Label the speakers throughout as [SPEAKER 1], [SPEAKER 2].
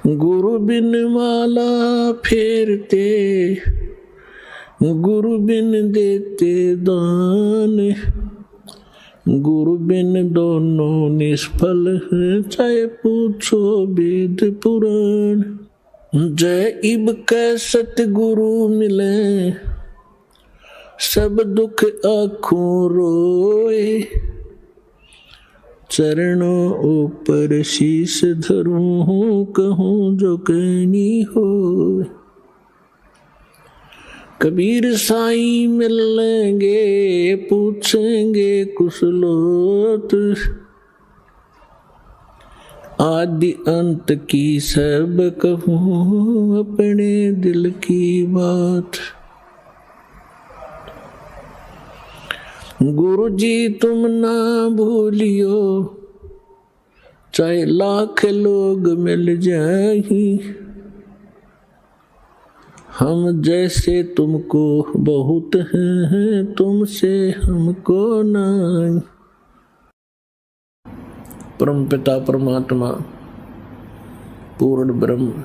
[SPEAKER 1] गुरु बिन माला फेरते, गुरु बिन देते दान, गुरु बिन दोनों निष्फल हैं, चाहे पूछो वेद पुराण। जय इब कै सतगुरु मिले, सब दुख आँखों रोए, चरणों ऊपर शीश धरूं, कहूँ जो कहनी हो। कबीर साईं मिलेंगे, पूछेंगे कुशलोत, आदि अंत की सब कहूँ, अपने दिल की बात। गुरु जी तुम ना भूलियो, चाहे लाख लोग मिल जाएं, हम जैसे तुमको बहुत हैं, तुमसे हमको नहीं। परम पिता परमात्मा पूर्ण ब्रह्म,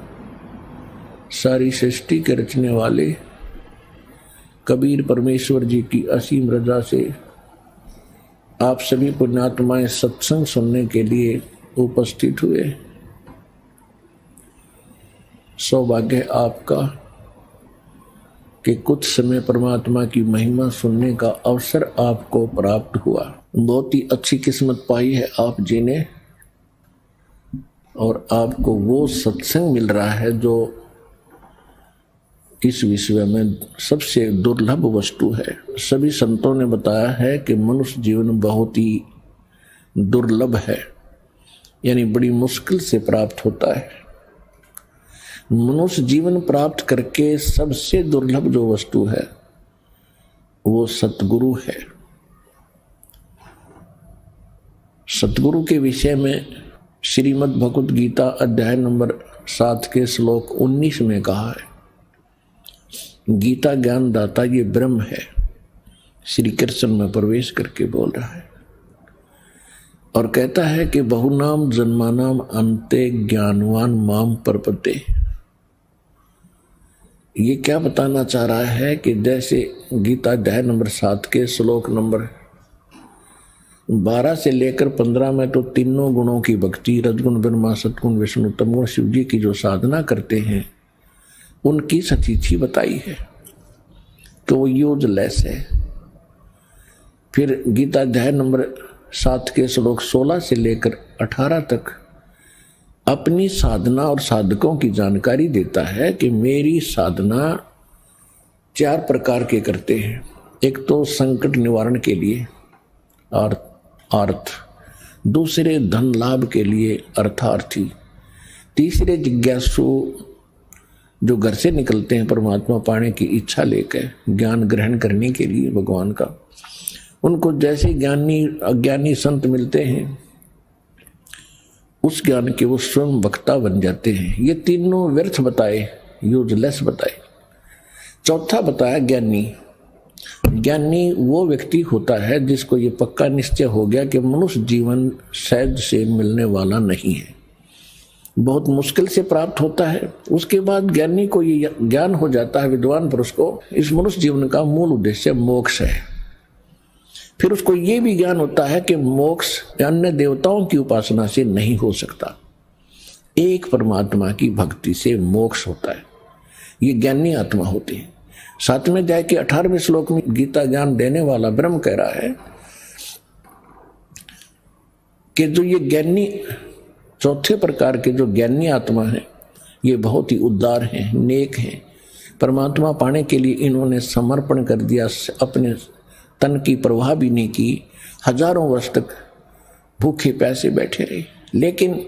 [SPEAKER 1] सारी सृष्टि के रचने वाले कबीर परमेश्वर जी की असीम रजा से आप सभी पुण्यात्माएं सत्संग सुनने के लिए उपस्थित हुए। सौभाग्य आपका कि कुछ समय परमात्मा की महिमा सुनने का अवसर आपको प्राप्त हुआ। बहुत ही अच्छी किस्मत पाई है आप जी ने, और आपको वो सत्संग मिल रहा है जो इस विश्व में सबसे दुर्लभ वस्तु है। सभी संतों ने बताया है कि मनुष्य जीवन बहुत ही दुर्लभ है, यानी बड़ी मुश्किल से प्राप्त होता है। मनुष्य जीवन प्राप्त करके सबसे दुर्लभ जो वस्तु है वो सतगुरु है। सतगुरु के विषय में श्रीमद् भगवद गीता अध्याय नंबर 7 के श्लोक 19 में कहा है, गीता ज्ञान दाता ये ब्रह्म है। श्री कृष्ण में प्रवेश करके बोल रहा है और कहता है कि बहुनाम जन्मानाम अंते ज्ञानवान माम परपते। ये क्या बताना चाह रहा है कि जैसे गीता अध्याय नंबर 7 के श्लोक नंबर 12 से लेकर 15 में तो तीनों गुणों की भक्ति, रजगुण ब्रह्मा, सतगुण विष्णु, तमगुण शिव जी की जो साधना करते हैं उनकी सतीथि बताई है तो वो यूजलेस है। फिर गीता अध्याय नंबर 7 के श्लोक 16 से लेकर 18 तक अपनी साधना और साधकों की जानकारी देता है कि मेरी साधना 4 प्रकार के करते हैं। एक तो संकट निवारण के लिए अर्थ, दूसरे धन लाभ के लिए अर्थार्थी, तीसरे जिज्ञासु जो घर से निकलते हैं परमात्मा पाने की इच्छा लेकर ज्ञान ग्रहण करने के लिए भगवान का, उनको जैसे ज्ञानी अज्ञानी संत मिलते हैं उस ज्ञान के वो स्वयं वक्ता बन जाते हैं। ये तीनों व्यर्थ बताए, यूजलेस बताए। चौथा बताया ज्ञानी। ज्ञानी वो व्यक्ति होता है जिसको ये पक्का निश्चय हो गया कि मनुष्य जीवन सहज से मिलने वाला नहीं है, बहुत मुश्किल से प्राप्त होता है। उसके बाद ज्ञानी को ये ज्ञान हो जाता है, विद्वान पुरुष को, इस मनुष्य जीवन का मूल उद्देश्य मोक्ष है। फिर उसको ये भी ज्ञान होता है कि मोक्ष अन्य देवताओं की उपासना से नहीं हो सकता, एक परमात्मा की भक्ति से मोक्ष होता है। ये ज्ञानी आत्मा होती है। 7वें अध्याय के 18वें श्लोक में गीता ज्ञान देने वाला ब्रह्म कह रहा है कि जो ये ज्ञानी, चौथे प्रकार के जो ज्ञानी आत्मा है, ये बहुत ही उदार हैं, नेक हैं। परमात्मा पाने के लिए इन्होंने समर्पण कर दिया, अपने तन की परवाह भी नहीं की, हजारों वर्ष तक भूखे प्यासे बैठे रहे, लेकिन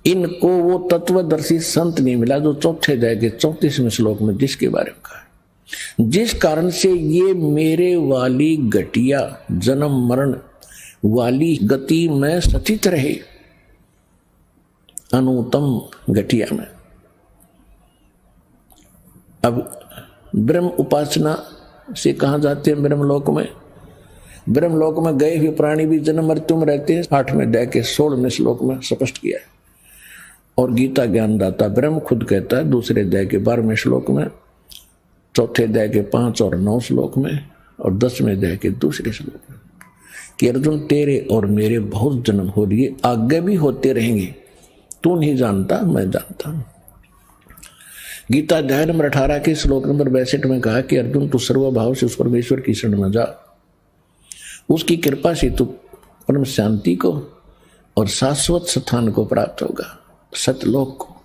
[SPEAKER 1] इनको वो तत्वदर्शी संत नहीं मिला जो चौथे अध्याय के 34वें श्लोक में जिसके बारे में कहा, जिस कारण से ये मेरे वाली घटिया जन्म मरण वाली गति में सचित रहे, अनुत्तम घटिया में। अब ब्रह्म उपासना से कहाँ जाते हैं? ब्रह्मलोक में। ब्रह्मलोक में गए हुए प्राणी भी जन्म मृत्यु में रहते हैं। 8वें अध्याय के 16वें श्लोक में स्पष्ट किया है। और गीता ज्ञानदाता ब्रह्म खुद कहता है दूसरे अध्याय के 12वें श्लोक में, चौथे अध्याय के 5 और 9 श्लोक में और 10वें अध्याय के दूसरे श्लोक में कि अर्जुन तेरे और मेरे बहुत जन्म हो लिए, आगे भी होते रहेंगे, तू नहीं जानता मैं जानता हूं। गीता अध्याय नंबर 18 के श्लोक नंबर 62 में कहा कि अर्जुन तू सर्वभाव से उस परमेश्वर की शरण में जा, उसकी कृपा से तू परम शांति को और शाश्वत स्थान को प्राप्त होगा, सतलोक को।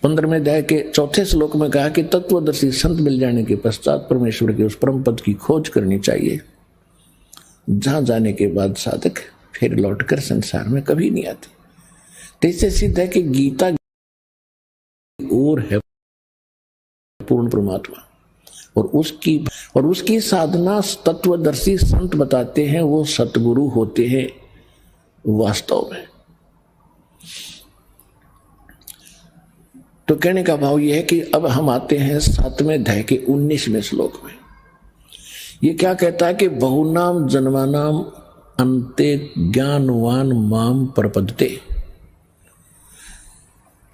[SPEAKER 1] 15वें अध्याय के 4 श्लोक में कहा कि तत्वदर्शी संत मिल जाने के पश्चात परमेश्वर के उस परम पद की खोज करनी चाहिए, जहां जाने के बाद साधक फिर लौटकर संसार में कभी नहीं आते। तो इससे सिद्ध है कि गीता और है पूर्ण परमात्मा और उसकी साधना तत्वदर्शी संत बताते हैं, वो सतगुरु होते हैं वास्तव में। तो कहने का भाव यह है कि अब हम आते हैं 7वें अध्याय के 19वें श्लोक में। ये क्या कहता है कि बहुनाम जन्मानाम अन्ते ज्ञानवान माम प्रपद्यते,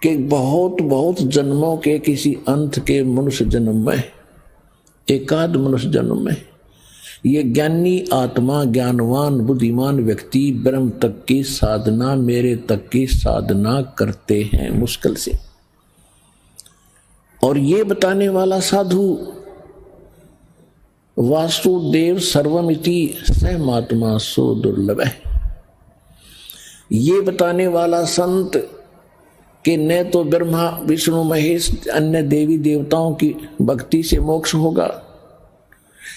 [SPEAKER 1] कि बहुत बहुत जन्मों के किसी अंत के मनुष्य जन्म में, एकाध मनुष्य जन्म में ये ज्ञानी आत्मा, ज्ञानवान बुद्धिमान व्यक्ति ब्रह्म तक की साधना, मेरे तक की साधना करते हैं मुश्किल से। और ये बताने वाला साधु वासुदेव सर्वमिति सहमात्मा सो दुर्लभ है। ये बताने वाला संत कि न तो ब्रह्मा विष्णु महेश अन्य देवी देवताओं की भक्ति से मोक्ष होगा,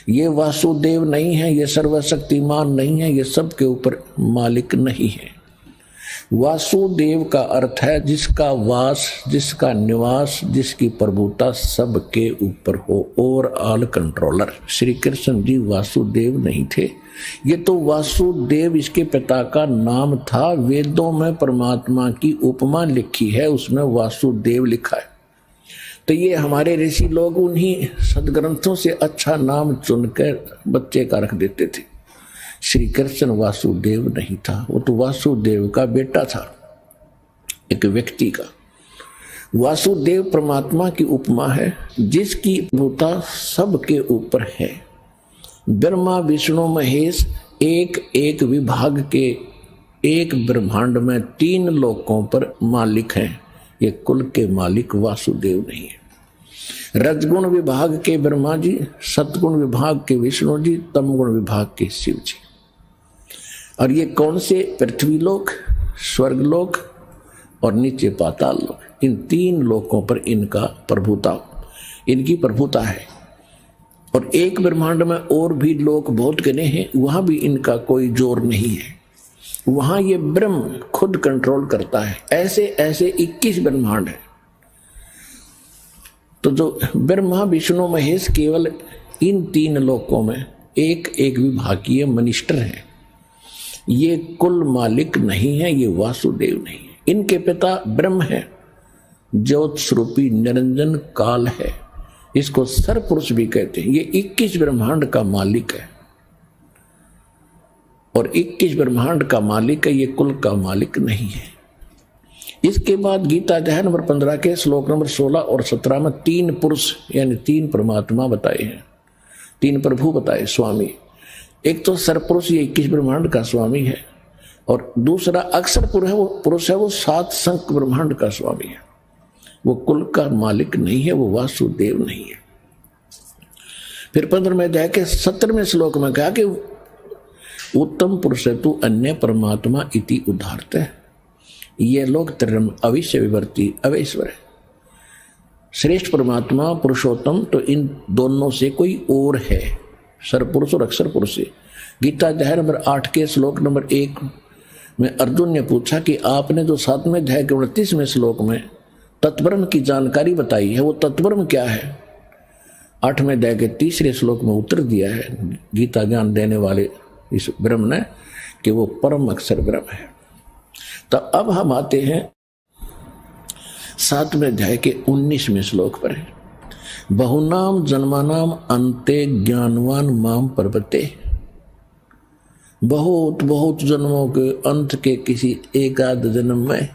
[SPEAKER 1] ये वासुदेव नहीं है, ये सर्वशक्तिमान नहीं है, ये सब के ऊपर मालिक नहीं है। वासुदेव का अर्थ है जिसका वास, जिसका निवास, जिसकी प्रभुता सबके ऊपर हो, ओवरऑल कंट्रोलर। श्री कृष्ण जी वासुदेव नहीं थे, ये तो वासुदेव इसके पिता का नाम था। वेदों में परमात्मा की उपमा लिखी है, उसमें वासुदेव लिखा है। तो ये हमारे ऋषि लोग उन्हीं सदग्रंथों से अच्छा नाम चुनकर बच्चे का रख देते थे। श्री कृष्ण वासुदेव नहीं था, वो तो वासुदेव का बेटा था, एक व्यक्ति का। वासुदेव परमात्मा की उपमा है जिसकी प्रभुता सबके ऊपर है। ब्रह्मा विष्णु महेश एक एक विभाग के एक ब्रह्मांड में 3 लोकों पर मालिक हैं। ये कुल के मालिक वासुदेव नहीं है। रजगुण विभाग के ब्रह्मा जी, सतगुण विभाग के विष्णु जी, तमगुण विभाग के शिव जी। और ये कौन से? पृथ्वी लोक, स्वर्गलोक और नीचे पाताल लोक, इन 3 लोकों पर इनका प्रभुता, इनकी प्रभुता है। और एक ब्रह्मांड में और भी लोक बहुत गने हैं, वहां भी इनका कोई जोर नहीं है, वहां ये ब्रह्म खुद कंट्रोल करता है। ऐसे ऐसे 21 ब्रह्मांड है। तो जो ब्रह्मा विष्णु महेश केवल इन 3 लोकों में एक एक विभागीय मिनिस्टर है। ये कुल मालिक नहीं है, ये वासुदेव नहीं है। इनके पिता ब्रह्म है, ज्योत स्वरूपी निरंजन काल है, इसको सरपुरुष भी कहते हैं। ये 21 ब्रह्मांड का मालिक है और 21 ब्रह्मांड का मालिक है, ये कुल का मालिक नहीं है। इसके बाद गीता अध्याय नंबर 15 के श्लोक नंबर 16 और 17 में 3 पुरुष यानी 3 परमात्मा बताए हैं, 3 प्रभु बताए, स्वामी। एक तो सरपुरुष, ये 21 ब्रह्मांड का स्वामी है, और दूसरा अक्षर पुरुष है, वो 7 संख ब्रह्मांड का स्वामी है। वो कुल का मालिक नहीं है, वो वासुदेव नहीं है। फिर 15वें अध्याय के 17वें श्लोक में कहा कि उत्तम पुरुष तू अन्य परमात्मा इति उदाहरते है, ये लोग त्रिम अविश्य विवर्ती अवेश्वर है। श्रेष्ठ परमात्मा पुरुषोत्तम तो इन दोनों से कोई और है, सरपुरुष और अक्षर पुरुष से। गीता अध्याय नंबर 8 के श्लोक नंबर 1 में अर्जुन ने पूछा कि आपने जो 7वें अध्याय के 29वें श्लोक में तत्ब्रह्म की जानकारी बताई है, वो तत्ब्रह्म क्या है? 8वें अध्याय के 3रे श्लोक में उत्तर दिया है गीता ज्ञान देने वाले इस ब्रह्म ने कि वो परम अक्षर ब्रह्म है। तो अब हम आते हैं 7वें अध्याय के 19वें श्लोक पर। बहुनाम जन्मानाम अन्ते ज्ञानवान माम प्रपद्यते, बहुत बहुत जन्मों के अंत के किसी एकाध जन्म में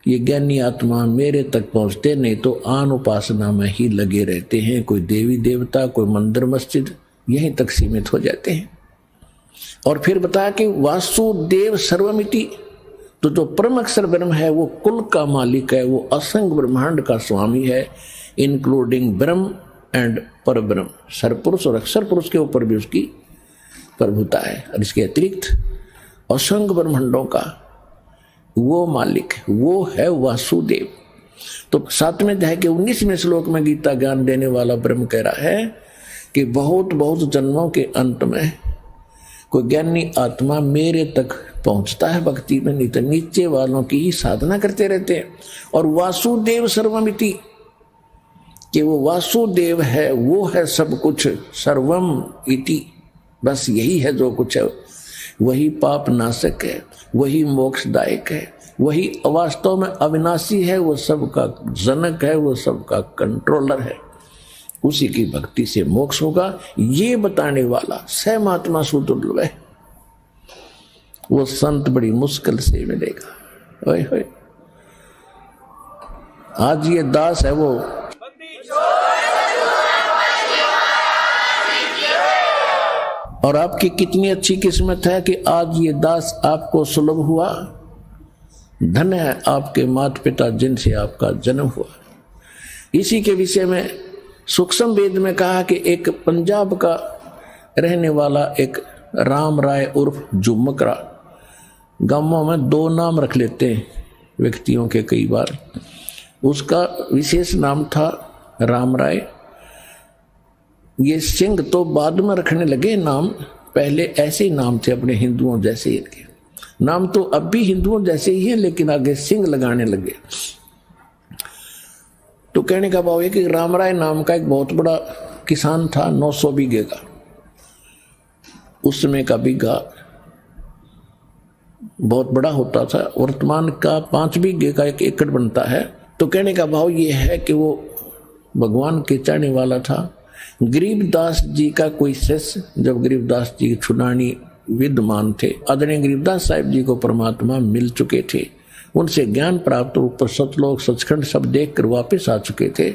[SPEAKER 1] ये ज्ञानी आत्मा मेरे तक पहुंचते नहीं तो आन उपासना में ही लगे रहते हैं। कोई देवी देवता, कोई मंदिर मस्जिद, यहीं तक सीमित हो जाते हैं। और फिर बताया कि वासुदेव सर्वमिति, तो जो परम अक्षर ब्रह्म है वो कुल का मालिक है, वो असंग ब्रह्मांड का स्वामी है, इंक्लूडिंग ब्रह्म एंड पर ब्रह्म। सरपुरुष और अक्षर पुरुष के ऊपर भी उसकी प्रभुता है। और इसके अतिरिक्त असंग ब्रह्मांडों का वो मालिक, वो है वासुदेव। तो 7वें अध्याय के 19वें श्लोक में गीता ज्ञान देने वाला ब्रह्म कह रहा है कि बहुत बहुत जन्मों के अंत में कोई ज्ञानी आत्मा मेरे तक पहुंचता है भक्ति में, नहीं तो नीचे वालों की ही साधना करते रहते हैं। और वासुदेव सर्वमिति, कि वो वासुदेव है, वो है सब कुछ, सर्वम इति, बस यही है जो कुछ है। वही पाप नाशक है, वही मोक्षदायक है, वही वास्तव में अविनाशी है, वो सबका जनक है, वो सबका कंट्रोलर है। उसी की भक्ति से मोक्ष होगा, ये बताने वाला स महात्मा सुदुर्लभ है। वो संत बड़ी मुश्किल से मिलेगा। ओए होए, आज ये दास है वो और आपकी कितनी अच्छी किस्मत है कि आज ये दास आपको सुलभ हुआ। धन्य है आपके माता पिता जिनसे आपका जन्म हुआ। इसी के विषय में सूक्ष्म वेद में कहा कि एक पंजाब का रहने वाला एक राम राय उर्फ झुमकरा, गांवों में 2 नाम रख लेते हैं व्यक्तियों के कई बार। उसका विशेष नाम था राम राय। ये सिंह तो बाद में रखने लगे नाम, पहले ऐसे ही नाम थे अपने हिंदुओं जैसे ही। इनके नाम तो अब भी हिंदुओं जैसे ही हैं, लेकिन आगे सिंह लगाने लगे। तो कहने का भाव है कि राम राय नाम का एक बहुत बड़ा किसान था, 900 बीघे का। उस समय का बीघा बहुत बड़ा होता था, वर्तमान का 5 बीघे का 1 एकड़ बनता है। तो कहने का भाव ये है कि वो भगवान के चाहने वाला था। गरीबदास जी का कोई शिष्य, जब गरीबदास जी छुड़ानी विद्वान थे, आदरणीय गरीबदास साहिब जी को परमात्मा मिल चुके थे, उनसे ज्ञान प्राप्त ऊपर सतलोक सचखंड सब देख कर वापिस आ चुके थे।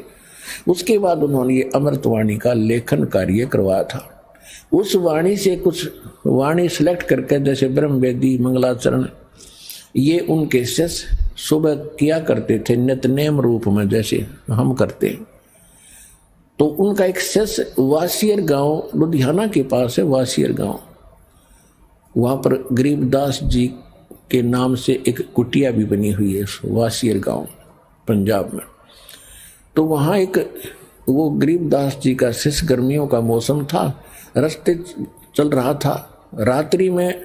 [SPEAKER 1] उसके बाद उन्होंने ये अमृतवाणी का लेखन कार्य करवाया था। उस वाणी से कुछ वाणी सिलेक्ट करके, जैसे ब्रह्मवेदी, मंगलाचरण, ये उनके शिष्य सुबह किया करते थे नित्यनेम रूप में, जैसे हम करते हैं। तो उनका एक शिष्य वासियर गांव, लुधियाना के पास है वासियर गांव, वहां पर गरीबदास जी के नाम से एक कुटिया भी बनी हुई है वासियर गांव पंजाब में। तो वहां एक वो गरीबदास जी का शिष्य, गर्मियों का मौसम था, रास्ते चल रहा था, रात्रि में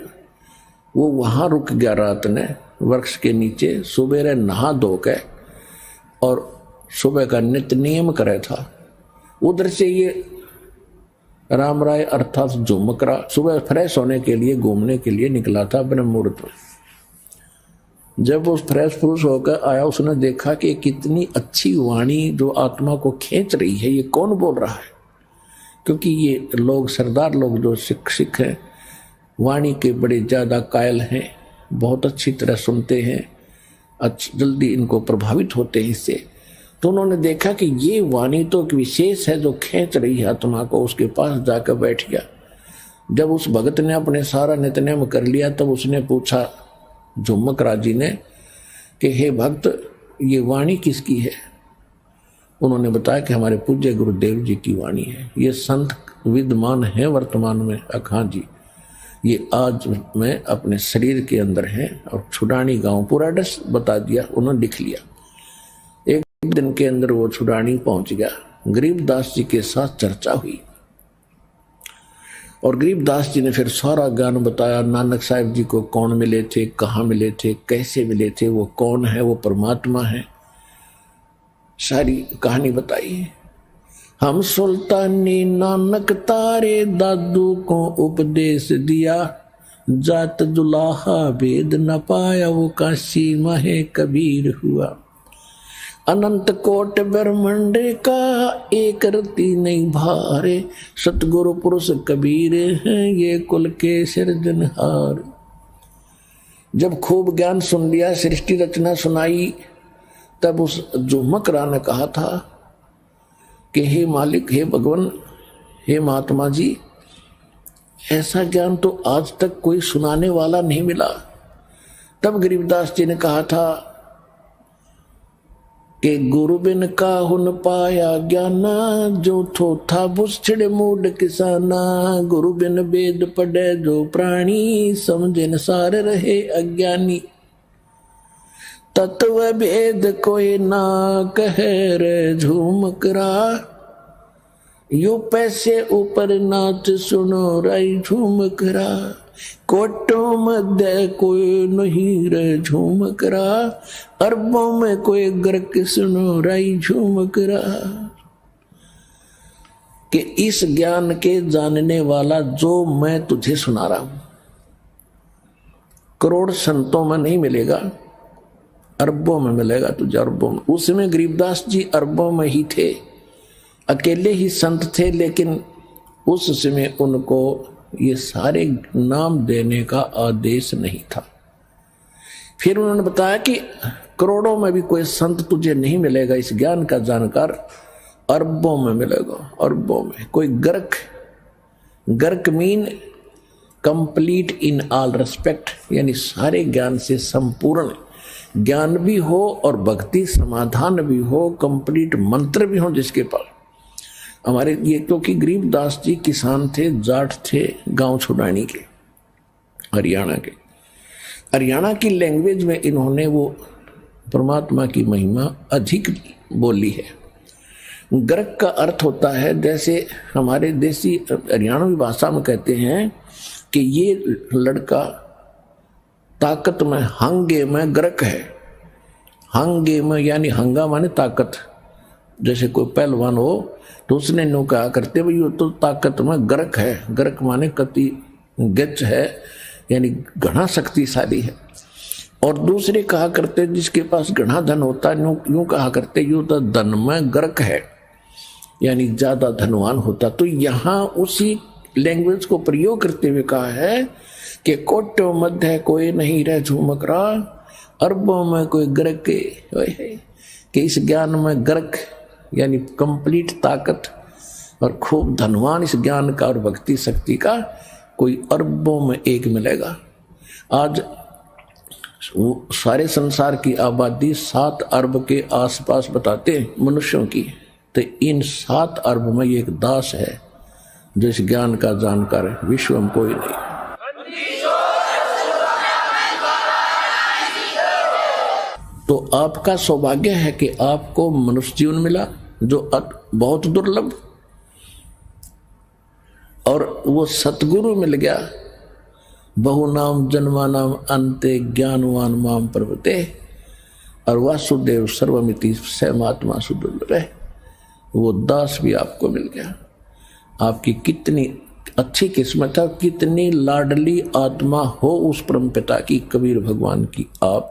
[SPEAKER 1] वो वहां रुक गया रात ने वृक्ष के नीचे। सुबह नहा धो के और सुबह का नित्य नियम करे था। उधर से ये राम राय अर्थात झुमकरा सुबह फ्रेश होने के लिए घूमने के लिए निकला था ब्रह्म मुहूर्त में। जब वो फ्रेश फ्रूश होकर आया, उसने देखा कि कितनी अच्छी वाणी जो आत्मा को खींच रही है, ये कौन बोल रहा है। क्योंकि ये लोग सरदार लोग जो सिख हैं, वाणी के बड़े ज़्यादा कायल हैं, बहुत अच्छी तरह सुनते हैं, जल्दी इनको प्रभावित होते हैं इससे। तो उन्होंने देखा कि ये वाणी तो एक विशेष है जो खींच रही है आत्मा को। उसके पास जाकर बैठ गया। जब उस भगत ने अपने सारा नित्यनेम कर लिया, तब उसने पूछा झुमकरा जी ने कि हे भक्त, ये वाणी किसकी है। उन्होंने बताया कि हमारे पूज्य गुरुदेव जी की वाणी है। ये संत विद्यमान है वर्तमान में। हाँ जी, ये आज मैं अपने शरीर के अंदर है। और छुड़ानी गांव पूरा एड्रेस बता दिया, उन्होंने लिख लिया। एक दिन के अंदर वो छुड़ानी पहुंच गया। गरीबदास जी के साथ चर्चा हुई और गरीबदास जी ने फिर सारा ज्ञान बताया। नानक साहिब जी को कौन मिले थे, कहाँ मिले थे, कैसे मिले थे, वो कौन है, वो परमात्मा है, सारी कहानी बताई। हम सुल्तानी नानक तारे दादू को उपदेश दिया, जात जुलाहा भेद न पाया, वो काशी माहे कबीर हुआ। अनंत कोट ब्रह्मांड का एक रति नहीं भारे, सतगुरु पुरुष कबीर हैं ये कुल के सिरजनहार। जब खूब ज्ञान सुन लिया, सृष्टि रचना सुनाई, तब उस झुमकरा ने कहा था कि हे मालिक, हे भगवान, हे महात्मा जी, ऐसा ज्ञान तो आज तक कोई सुनाने वाला नहीं मिला। तब गरीबदास जी ने कहा था कि गुरु बिन काहुन पाया ज्ञाना, जो थोथा बुछड़े मूड किसाना। गुरु बिन वेद पढ़े जो प्राणी, समझन सार रहे अज्ञानी। तत्व भेद कोई ना कहे रे झूमकरा, यू पैसे ऊपर नाच सुनो राई झूमकरा। कोटों मध्य कोई नहीं रे झूमकरा, अरबों में कोई गर्क सुनो राई झूमकरा। कि इस ज्ञान के जानने वाला जो मैं तुझे सुना रहा हूं, करोड़ संतों में नहीं मिलेगा, अरबों में मिलेगा तुझे, अरबों में। उसमें गरीबदास जी अरबों में ही थे, अकेले ही संत थे, लेकिन उस समय उनको ये सारे नाम देने का आदेश नहीं था। फिर उन्होंने बताया कि करोड़ों में भी कोई संत तुझे नहीं मिलेगा इस ज्ञान का जानकार, अरबों में मिलेगा, अरबों में। कोई गर्क mean complete in all respect, यानी सारे ज्ञान से संपूर्ण ज्ञान भी हो और भक्ति समाधान भी हो, कंप्लीट मंत्र भी हो जिसके पास। हमारे ये क्योंकि गरीबदास जी किसान थे, जाट थे, गांव छुड़ानी के, हरियाणा के। हरियाणा की लैंग्वेज में इन्होंने वो परमात्मा की महिमा अधिक बोली है। गर्क का अर्थ होता है, जैसे हमारे देसी हरियाणवी भाषा में कहते हैं कि ये लड़का ताकत में, हंगे में गर्क है। हंगे में यानी हंगा माने ताकत, जैसे कोई पहलवान हो तो उसने नो कहा करते भाई वो तो ताकत में गर्क है। गर्क माने कति गच है, यानी घना शक्तिशाली है। और दूसरे कहा करते जिसके पास घना धन होता है, यूं कहा करते यूं तो धन में गर्क है, यानी ज्यादा धनवान होता। तो यहाँ उसी लैंग्वेज को प्रयोग करते हुए कहा है कि कोटों मध्य कोई नहीं रह झूमकरा, अरबों में कोई गर्क के। इस ज्ञान में गर्क यानी कंप्लीट ताकत और खूब धनवान इस ज्ञान का और भक्ति शक्ति का कोई अरबों में एक मिलेगा। आज सारे संसार की आबादी 7 अरब के आसपास बताते हैं मनुष्यों की, तो इन 7 अरब में एक दास है जो इस ज्ञान का जानकार है, विश्व में कोई नहीं। तो आपका सौभाग्य है कि आपको मनुष्य जीवन मिला जो बहुत दुर्लभ, और वो सतगुरु मिल गया। बहु नाम जन्मा नाम अंते ज्ञानवान माम प्रभुते, और वासुदेव सर्वमिति सहमात्मा सुदुर्लभ है। वो दास भी आपको मिल गया। आपकी कितनी अच्छी किस्मत है, कितनी लाडली आत्मा हो उस परम पिता की, कबीर भगवान की, आप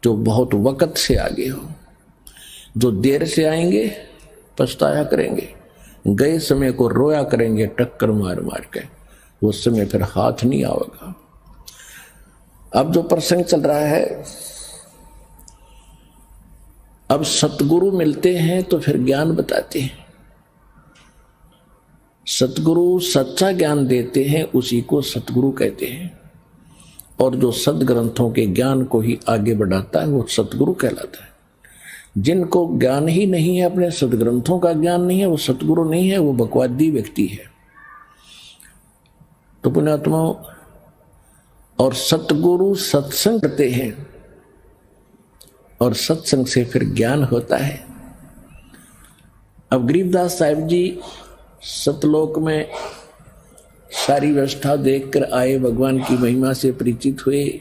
[SPEAKER 1] जो बहुत वक्त से आगे हो। जो देर से आएंगे पछताया करेंगे, गए समय को रोया करेंगे टक्कर मार मार के, वो समय फिर हाथ नहीं आएगा। अब जो प्रसंग चल रहा है, अब सतगुरु मिलते हैं तो फिर ज्ञान बताते हैं। सतगुरु सच्चा ज्ञान देते हैं, उसी को सतगुरु कहते हैं। और जो सदग्रंथों के ज्ञान को ही आगे बढ़ाता है वो सतगुरु कहलाता है। जिनको ज्ञान ही नहीं है, अपने सदग्रंथों का ज्ञान नहीं है, वो सतगुरु नहीं है, वो बकवादी व्यक्ति है। तो पुण्यात्माओं, और सतगुरु सत्संग करते हैं और सत्संग से फिर ज्ञान होता है। अब गरीबदास साहिब जी सतलोक में सारी व्यवस्था देखकर आए, भगवान की महिमा से परिचित हुए।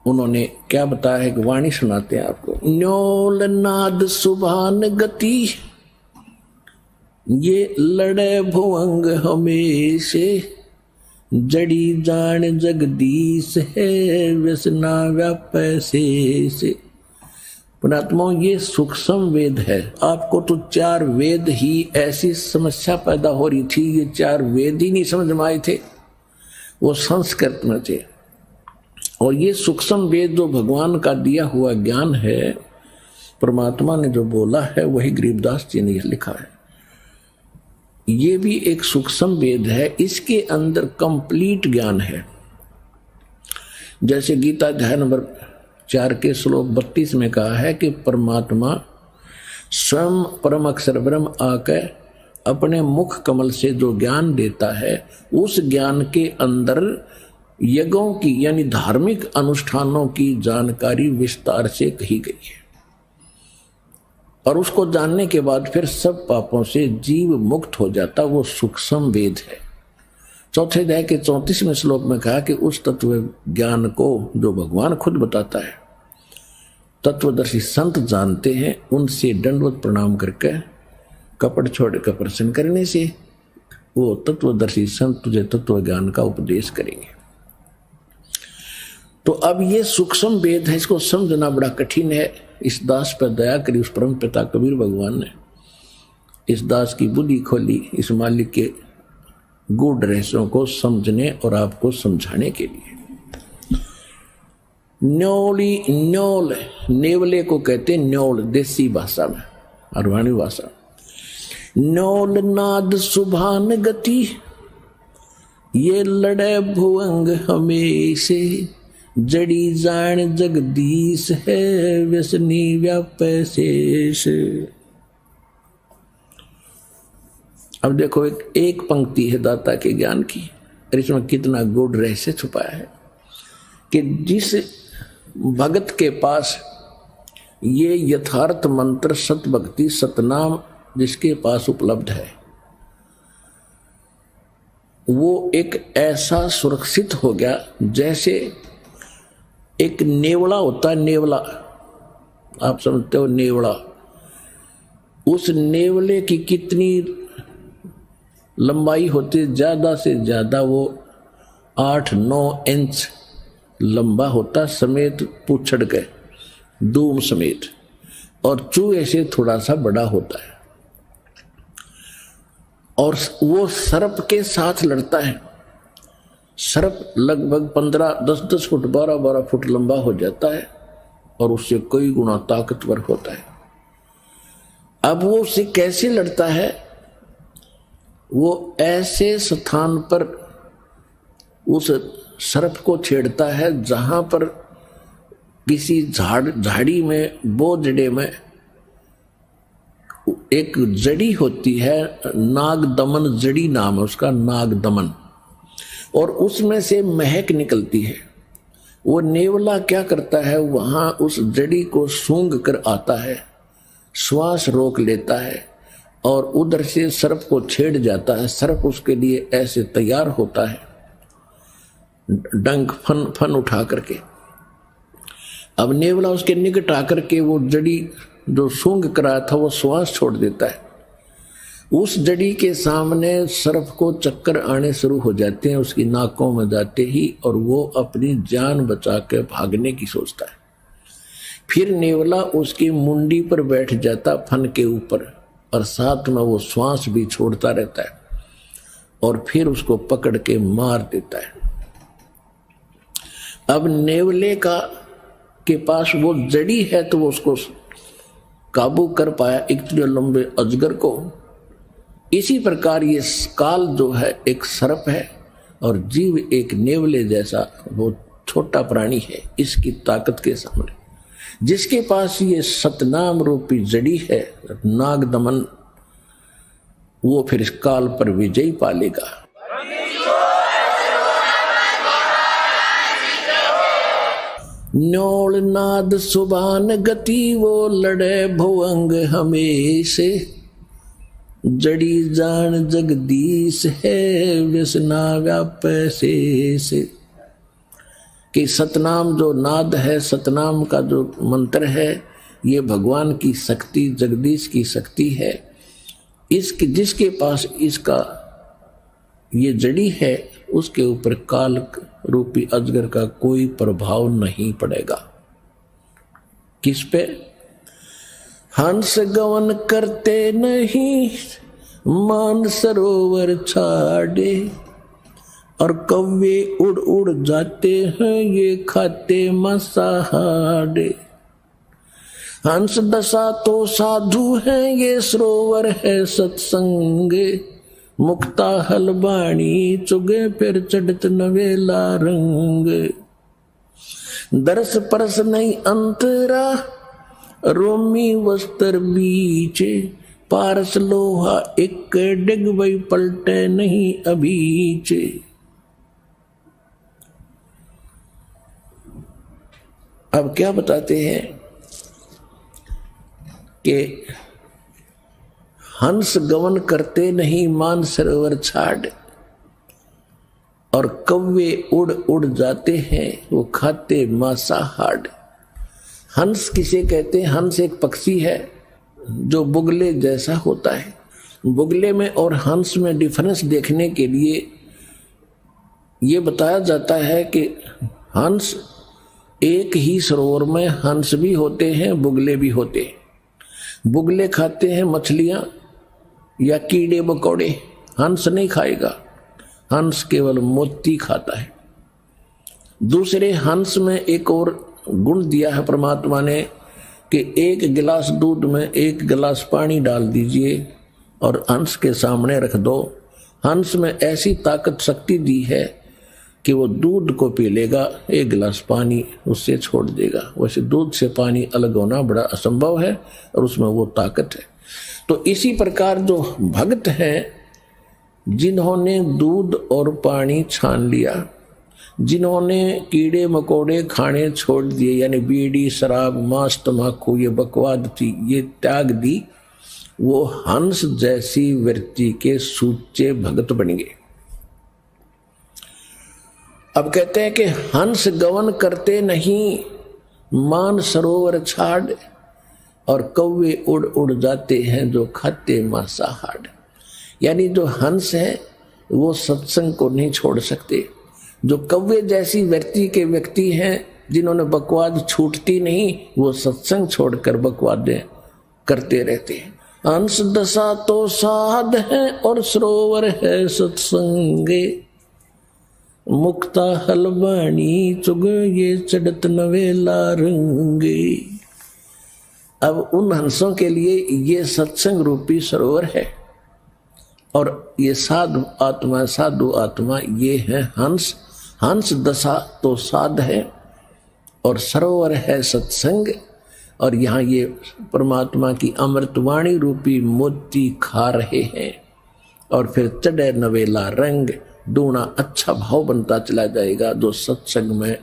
[SPEAKER 1] उन्होंने क्या बताया है कि वाणी सुनाते हैं आपको। न्योल नाद सुभान गति, ये लड़े भुवंग हमेशे, जड़ी जान जगदीश है, व्यसना व्यापै से। पुणात्मा, ये सूक्ष्म वेद है। आपको तो 4 वेद ही ऐसी समस्या पैदा हो रही थी, ये 4 वेद ही नहीं समझ में आए थे, वो संस्कृत में थे। और ये सूक्ष्म वेद जो भगवान का दिया हुआ ज्ञान है, परमात्मा ने जो बोला है वही गरीबदास जी ने लिखा है। ये भी एक सूक्ष्म वेद है, इसके अंदर कंप्लीट ज्ञान है। जैसे गीता अध्याय नंबर 4 के श्लोक 32 में कहा है कि परमात्मा स्वयं परम अक्षर ब्रह्म आकर अपने मुख कमल से जो ज्ञान देता है, उस ज्ञान के अंदर यज्ञों की यानी धार्मिक अनुष्ठानों की जानकारी विस्तार से कही गई है। और उसको जानने के बाद फिर सब पापों से जीव मुक्त हो जाता, वो सूक्ष्म वेद है। चौथे अध्याय के 34वें श्लोक में कहा कि उस तत्व ज्ञान को जो भगवान खुद बताता है, तत्वदर्शी संत जानते हैं, उनसे दंडवत प्रणाम करके कपट छोड़कर प्रसन्न करने से वो तत्वदर्शी संत तुझे तत्व ज्ञान का उपदेश करेंगे। तो अब ये सूक्ष्म वेद है, इसको समझना बड़ा कठिन है। इस दास पर दया करी उस परम पिता कबीर भगवान ने, इस दास की बुद्धि खोली इस मालिक के गूढ़ रहस्यों को समझने और आपको समझाने के लिए। न्योली न्योल, नेवले को कहते न्योल देसी भाषा में, अरवाणी भाषा। न्योल नाद सुभान गति, ये लड़े भुवंग हमेशे, जड़ी जान जगदीश है, व्यसनी व्यापै शेष। अब देखो एक पंक्ति है दाता के ज्ञान की, और इसमें कितना गूढ़ रहस्य छुपाया है कि जिस भगत के पास ये यथार्थ मंत्र सत भक्ति सतनाम जिसके पास उपलब्ध है, वो एक ऐसा सुरक्षित हो गया जैसे एक नेवला होता है। नेवला आप समझते हो, नेवला, उस नेवले की कितनी लंबाई होती है, ज्यादा से ज्यादा वो 8-9 इंच लंबा होता, समेत पूछड़ के दूम समेत, और चूहे से थोड़ा सा बड़ा होता है। और वो सर्प के साथ लड़ता है। सर्प लगभग 10-10 फुट 12-12 फुट लंबा हो जाता है और उससे कई गुना ताकतवर होता है। अब वो उससे कैसे लड़ता है? वो ऐसे स्थान पर उस सर्प को छेड़ता है जहां पर किसी झाड़ी में, बोझड़े में एक जड़ी होती है, नाग दमन जड़ी नाम है उसका, नाग दमन, और उसमें से महक निकलती है। वो नेवला क्या करता है, वहां उस जड़ी को सूंघ कर आता है, श्वास रोक लेता है और उधर से सर्प को छेड़ जाता है। सर्प उसके लिए ऐसे तैयार होता है, डंक फन उठा करके। अब नेवला उसके निकट आकर के वो जड़ी जो सूंघ कराया था वो श्वास छोड़ देता है। उस जड़ी के सामने सर्प को चक्कर आने शुरू हो जाते हैं उसकी नाकों में जाते ही, और वो अपनी जान बचा के भागने की सोचता है। फिर नेवला उसकी मुंडी पर बैठ जाता फन के ऊपर, और साथ में वो श्वास भी छोड़ता रहता है, और फिर उसको पकड़ के मार देता है। अब नेवले के पास वो जड़ी है तो वो उसको काबू कर पाया, इतने लंबे अजगर को। इसी प्रकार ये काल जो है एक सर्प है और जीव एक नेवले जैसा वो छोटा प्राणी है। इसकी ताकत के सामने जिसके पास ये सतनाम रूपी जड़ी है, नाग दमन, वो फिर इस काल पर विजय पा लेगा। न्योल नाद सुबान गति, वो लड़े भुवंग हमेशे, जड़ी जान जगदीश है, व्यसना व्यापै शेष। कि सतनाम जो नाद है, सतनाम का जो मंत्र है, ये भगवान की शक्ति, जगदीश की शक्ति है। इसके जिसके पास इसका ये जड़ी है, उसके ऊपर काल रूपी अजगर का कोई प्रभाव नहीं पड़ेगा। किस पे? हंस गवन करते नहीं, मान सरोवर छाड़े, और कौवे उड़ उड़ जाते हैं ये खाते मांसाहार। हंस दशा तो साधु है ये सरोवर है सत्संग। मुक्ता हलबाणी चुगे फिर चढ़त नवेला रंग। दरस परस नहीं अंतरा रोमी वस्त्र बीच। पारस लोहा एक डिग वही पलटे नहीं अभीच। अब क्या बताते हैं कि हंस गवन करते नहीं मान सरोवर छाड़। और कौवे उड़ उड़ जाते हैं वो खाते मांसाहार। हंस किसे कहते हैं? हंस एक पक्षी है जो बुगले जैसा होता है। बुगले में और हंस में डिफरेंस देखने के लिए ये बताया जाता है कि हंस एक ही सरोवर में हंस भी होते हैं बुगले भी होते हैं। बुगले खाते हैं मछलियां या कीड़े मकोड़े, हंस नहीं खाएगा। हंस केवल मोती खाता है। दूसरे हंस में एक और गुण दिया है परमात्मा ने कि एक गिलास दूध में एक गिलास पानी डाल दीजिए और हंस के सामने रख दो। हंस में ऐसी ताकत शक्ति दी है कि वो दूध को पी लेगा, एक गिलास पानी उससे छोड़ देगा। वैसे दूध से पानी अलग होना बड़ा असंभव है और उसमें वो ताकत है। तो इसी प्रकार जो भक्त हैं जिन्होंने दूध और पानी छान लिया, जिन्होंने कीड़े मकोड़े खाने छोड़ दिए, यानी बीड़ी शराब मांस तम्बाकू ये बकवाद थी ये त्याग दी, वो हंस जैसी वृत्ति के सूचे भगत बन गए। अब कहते हैं कि हंस गवन करते नहीं मान सरोवर छाड़। और कौवे उड़ उड़ जाते हैं जो खाते मांसाहार। यानी जो हंस है वो सत्संग को नहीं छोड़ सकते। जो कौवे जैसी व्यक्ति के व्यक्ति हैं जिन्होंने बकवाद छूटती नहीं, वो सत्संग छोड़कर बकवादें करते रहते हैं। हंस दशा तो साध है और सरोवर है सत्संगे। मुक्ता हलवाणी चुग ये चढ़त नवेला रंगे। अब उन हंसों के लिए ये सत्संग रूपी सरोवर है और ये साधु आत्मा ये है हंस। हंस दशा तो साध है और सरोवर है सत्संग। और यहाँ ये परमात्मा की अमृतवाणी रूपी मोती खा रहे हैं और फिर चढ़े नवेला रंग। दूना अच्छा भाव बनता चला जाएगा। जो सत्संग में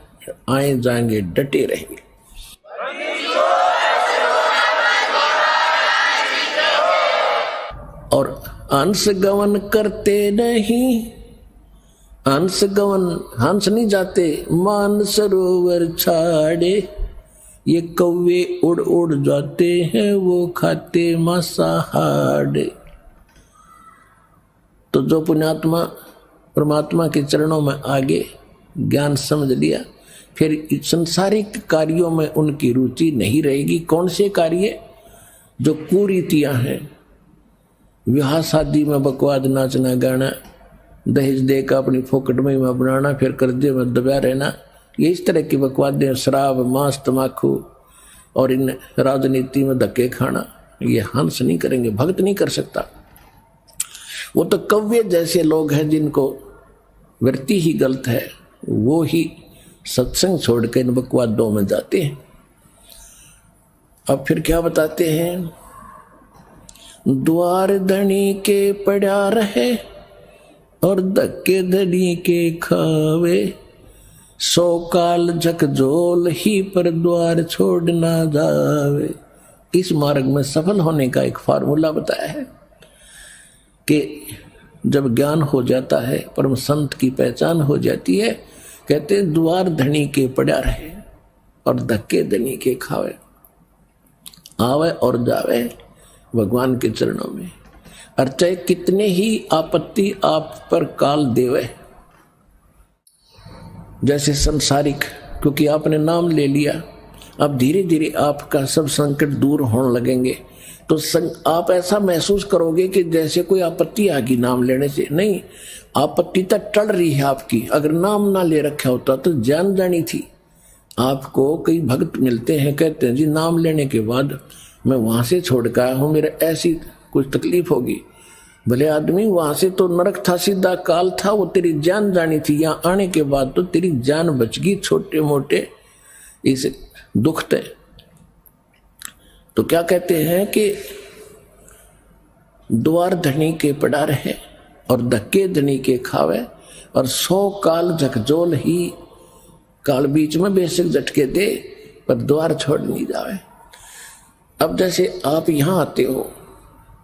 [SPEAKER 1] आए जाएंगे डटे रहेंगे। और हंस गवन करते नहीं, हंस गवन हंस नहीं जाते मान सरोवर छाड़े। ये कौवे उड़ उड़ जाते हैं वो खाते मांसाहार। तो जो पुण्यात्मा परमात्मा के चरणों में आगे ज्ञान समझ लिया, फिर संसारिक कार्यों में उनकी रुचि नहीं रहेगी। कौन से कार्य? जो कुरीतियां हैं, विवाह शादी में बकवाद नाचना गाना, दहेज देकर अपनी फोकट में बनाना, फिर कर्जे में दबा रहना, ये इस तरह की बकवादें, शराब मांस तम्बाकू और इन राजनीति में धक्के खाना, ये हंस नहीं करेंगे, भक्त नहीं कर सकता। वो तो कौवे जैसे लोग हैं जिनको वृत्ति ही गलत है, वो ही सत्संग छोड़ के इन बकवादों में जाते हैं। अब फिर क्या बताते हैं? द्वार धनी के पड़ा रहे और धक्के धनी के खावे। 100 काल झकझोल ही पर द्वार छोड़ ना जावे। इस मार्ग में सफल होने का एक फार्मूला बताया है कि जब ज्ञान हो जाता है, परम संत की पहचान हो जाती है, कहते द्वार धनी के पड़ा रहे और धक्के धनी के खावे। आवे और जावे भगवान के चरणों में। और चाहे कितने ही आपत्ति आप पर काल देवे, जैसे संसारिक, क्योंकि आपने नाम ले लिया, अब धीरे धीरे आपका सब संकट दूर होने लगेंगे। तो आप ऐसा महसूस करोगे कि जैसे कोई आपत्ति आ गई नाम लेने से। नहीं, आपत्ति तक टल रही है आपकी। अगर नाम ना ले रखा होता तो जान जानी थी। आपको कई भक्त मिलते हैं, कहते हैं जी नाम लेने के बाद मैं वहां से छोड़ कर आया हूं, मेरे ऐसी कुछ तकलीफ होगी। भले आदमी, वहां से तो नरक था, सीधा काल था, वो तेरी जान जानी थी। यहाँ आने के बाद तो तेरी जान बच गई छोटे मोटे इस दुख थे। तो क्या कहते हैं कि द्वार धनी के पड़ा रहे और धक्के धनी के खावे, और 100 काल झकझोल ही काल बीच में बेशक झटके दे, पर द्वार छोड़ नहीं जावे। अब जैसे आप यहां आते हो,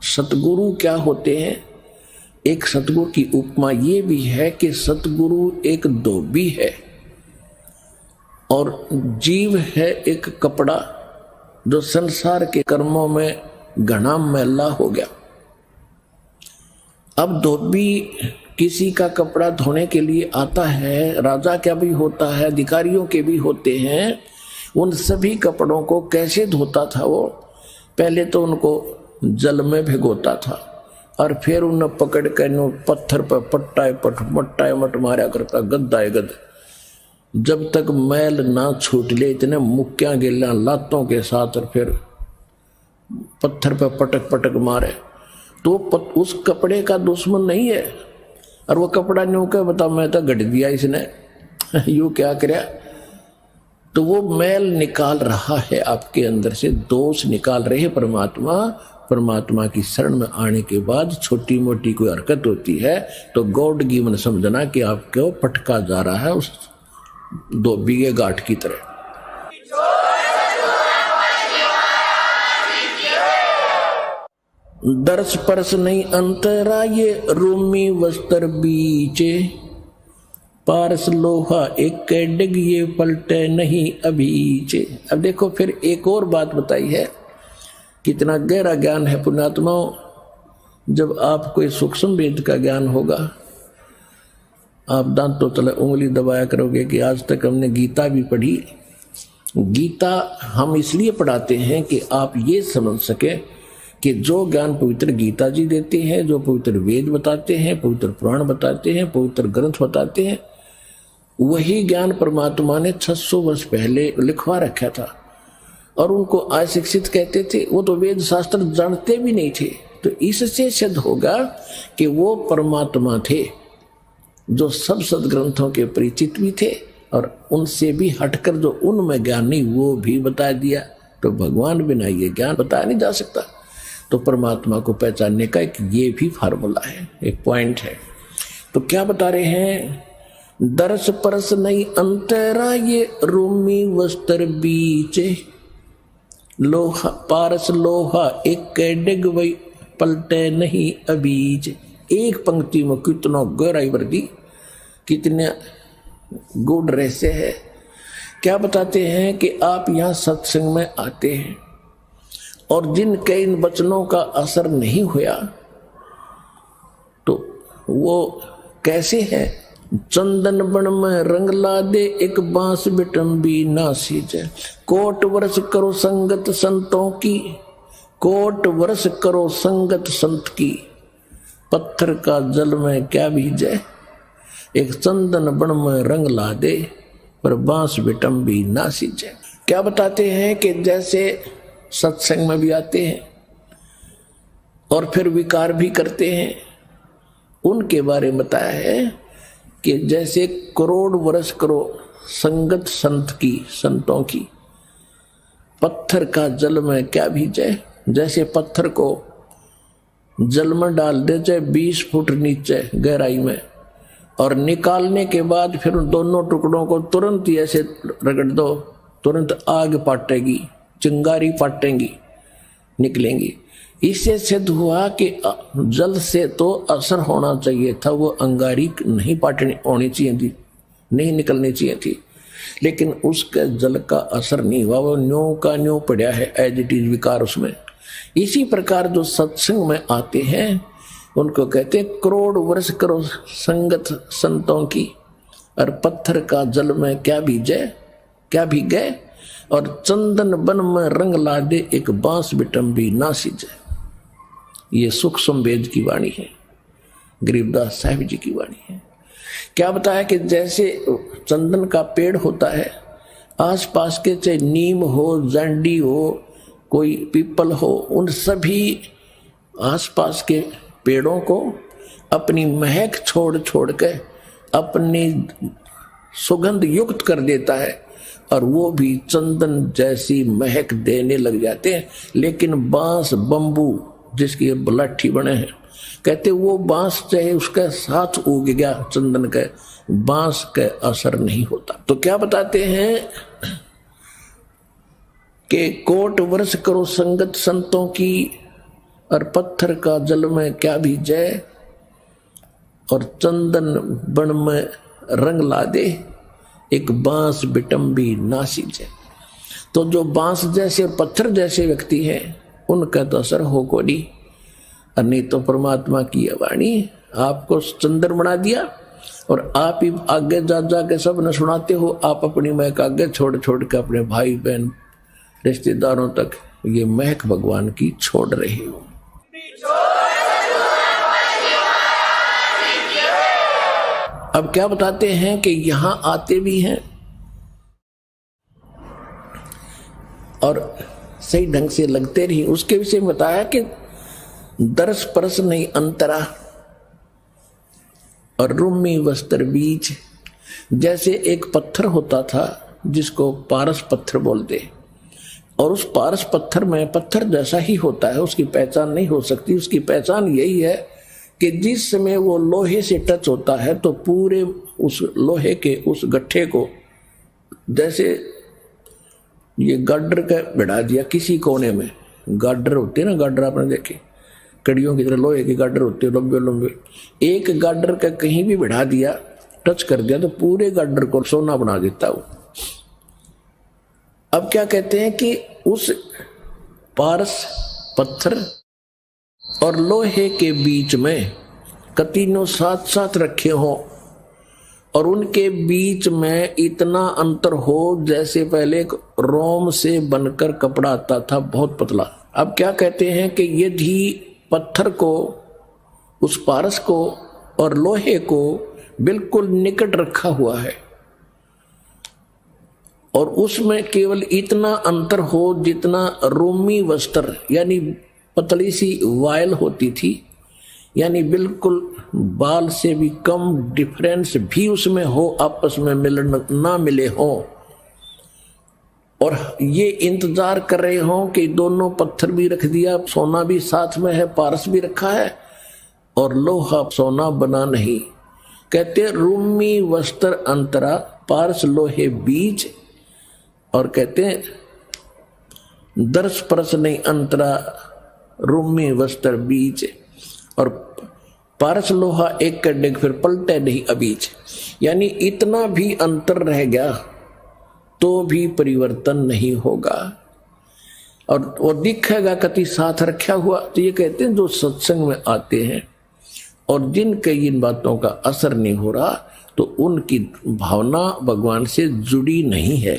[SPEAKER 1] सतगुरु क्या होते हैं? एक सतगुरु की उपमा ये भी है कि सतगुरु एक धोबी है और जीव है एक कपड़ा जो संसार के कर्मों में घना मैला हो गया। अब धोबी किसी का कपड़ा धोने के लिए आता है, राजा का भी होता है, अधिकारियों के भी होते हैं। उन सभी कपड़ों को कैसे धोता था वो? पहले तो उनको जल में भिगोता था और फिर उन्हें पकड़ कर पत्थर पर पट्टाए मट मारा करता, गद्दाए गद, जब तक मैल ना छूट ले। इतने मुक्कियां गिल्ला लातों के साथ और फिर पत्थर पर पटक पटक मारे। तो उस कपड़े का दुश्मन नहीं है। और वो कपड़ा न्यू क्या बता, मैं तो गढ़ दिया इसने, यू क्या कराया? तो वो मैल निकाल रहा है आपके अंदर से, दोष निकाल रहे हैं परमात्मा। परमात्मा की शरण में आने के बाद छोटी मोटी कोई हरकत होती है तो गॉड गिवन समझना कि आपको पटका जा रहा है उस धोबी के गांठ की तरह। दर्श परस नहीं अंतरा ये रूमी वस्त्र बीचे, पारस लोहा एक डिग ये पलटे नहीं अभीचे। अब देखो फिर एक और बात बताई है, कितना गहरा ज्ञान है पुण्यात्माओं। जब आप कोई सूक्ष्म वेद का ज्ञान होगा, आप दांतों तले उंगली दबाया करोगे कि आज तक हमने गीता भी पढ़ी। गीता हम इसलिए पढ़ाते हैं कि आप ये समझ सके कि जो ज्ञान पवित्र गीता जी देते हैं, जो पवित्र वेद बताते हैं, पवित्र पुराण बताते हैं, पवित्र ग्रंथ बताते हैं, वही ज्ञान परमात्मा ने 600 वर्ष पहले लिखवा रखा था। और उनको अशिक्षित कहते थे, वो तो वेद शास्त्र जानते भी नहीं थे। तो इससे सिद्ध होगा कि वो परमात्मा थे जो सब सदग्रंथों के परिचित भी थे, और उनसे भी हटकर जो उनमें ज्ञान नहीं वो भी बता दिया। तो भगवान बिना ये ज्ञान बताया नहीं जा सकता। तो परमात्मा को पहचानने का एक ये भी फार्मूला है, एक पॉइंट है। तो क्या बता रहे हैं? दर्श परस नहीं अंतरा ये रूमी वस्त्र बीचे, लोहा पारस लोहा एक डिग वही पलटे नहीं अबीज। एक पंक्ति में कितना गहराई भर दी, कितने गूढ़ रहस्य है। क्या बताते हैं कि आप यहाँ सत्संग में आते हैं और जिनके इन वचनों का असर नहीं हुआ तो वो कैसे है? चंदन बन में रंग ला दे एक बांस बिटम्बी ना सींचे, कोट वर्ष करो संगत संतों की, कोट वर्ष करो संगत संत की, पत्थर का जल में क्या भीजे, एक चंदन बन में रंग ला दे पर बांस बिटम्बी ना सींचे। क्या बताते हैं कि जैसे सत्संग में भी आते हैं और फिर विकार भी करते हैं, उनके बारे में बताया है कि जैसे करोड़ वर्ष करो संगत संत की, संतों की, पत्थर का जल में क्या भीजे। जैसे पत्थर को जल में डाल दे चाहे 20 फुट नीचे गहराई में, और निकालने के बाद फिर दोनों टुकड़ों को तुरंत ही ऐसे रगड़ दो, तुरंत आग पाटेगी, चिंगारी पाटेंगी, निकलेंगी। इससे सिद्ध हुआ कि जल से तो असर होना चाहिए था, वो अंगारी नहीं पाटनी होनी चाहिए थी, नहीं निकलनी चाहिए थी, लेकिन उसके जल का असर नहीं हुआ, वो न्यों का न्यों पड़ा है, एज इट इज विकार उसमें। इसी प्रकार जो सत्संग में आते हैं उनको कहते हैं करोड़ वर्ष करो संगत संतों की, और पत्थर का जल में क्या भीजे, क्या भीगे, और चंदन बन में रंग ला दे, एक बांस बिटम्बी ना सिजे। ये सुख संवेद की वाणी है, गरीबदास साहिब जी की वाणी है। क्या बताया कि जैसे चंदन का पेड़ होता है, आसपास के चाहे नीम हो, जंडी हो, कोई पीपल हो, उन सभी आसपास के पेड़ों को अपनी महक छोड़ छोड़ के अपनी सुगंध युक्त कर देता है और वो भी चंदन जैसी महक देने लग जाते हैं। लेकिन बांस बंबू जिसकी लाठी बने हैं, कहते वो बांस चाहे उसके साथ उग गया चंदन के, बांस का असर नहीं होता। तो क्या बताते हैं कि कोट वर्ष करो संगत संतों की, और पत्थर का जल में क्या भीजे, और चंदन बन में रंग ला दे, एक बांस बिटम्बी ना सींचे। तो जो बांस जैसे पत्थर जैसे व्यक्ति हैं उनका तो असर हो को नहीं, और नहीं तो परमात्मा की वाणी आपको चंदन बना दिया और आप ही आगे जा जा के सब न सुनाते हो। आप अपनी महक आगे छोड़ छोड़ के अपने भाई बहन रिश्तेदारों तक ये महक भगवान की छोड़ रहे हो। अब क्या बताते हैं कि यहां आते भी हैं और सही ढंग से लगते रही। उसके विषय में बताया कि दर्श परस नहीं अंतरा और रूमी वस्त्र बीच। जैसे एक पत्थर होता था जिसको पारस पत्थर बोलते, और उस पारस पत्थर में पत्थर जैसा ही होता है, उसकी पहचान नहीं हो सकती। उसकी पहचान यही है कि जिस समय वो लोहे से टच होता है तो पूरे उस लोहे के उस गट्ठे को, जैसे ये गाडर का बिठा दिया किसी कोने में, गाडर होते ना, गाडर आपने देखे कड़ियों की तरह लोहे के गाडर होते हैं लंबे लंबे, एक गाडर का कहीं भी बिठा दिया, टच कर दिया तो पूरे गाडर को सोना बना देता वो। अब क्या कहते हैं कि उस पारस पत्थर और लोहे के बीच में कतीनों साथ साथ रखे हो और उनके बीच में इतना अंतर हो जैसे पहले एक रोम से बनकर कपड़ा आता था बहुत पतला। अब क्या कहते हैं कि यदि पत्थर को, उस पारस को और लोहे को बिल्कुल निकट रखा हुआ है और उसमें केवल इतना अंतर हो जितना रोमी वस्त्र यानी पतली सी वायल होती थी, यानी बिल्कुल बाल से भी कम डिफरेंस भी उसमें हो, आपस में मिलन ना मिले हो, और ये इंतजार कर रहे हो कि दोनों पत्थर भी रख दिया, सोना भी साथ में है, पारस भी रखा है और लोहा सोना बना नहीं। कहते रूमी वस्त्र अंतरा पारस लोहे बीच, और कहते दर्श परस नहीं अंतरा रूमी वस्त्र बीच, और पारस लोहा एक कर डेग फिर पलटे नहीं अबीच। यानी इतना भी अंतर रह गया तो भी परिवर्तन नहीं होगा और वो दिखेगा कति साथ रखा हुआ। तो ये कहते हैं जो सत्संग में आते हैं और जिनके इन बातों का असर नहीं हो रहा तो उनकी भावना भगवान से जुड़ी नहीं है,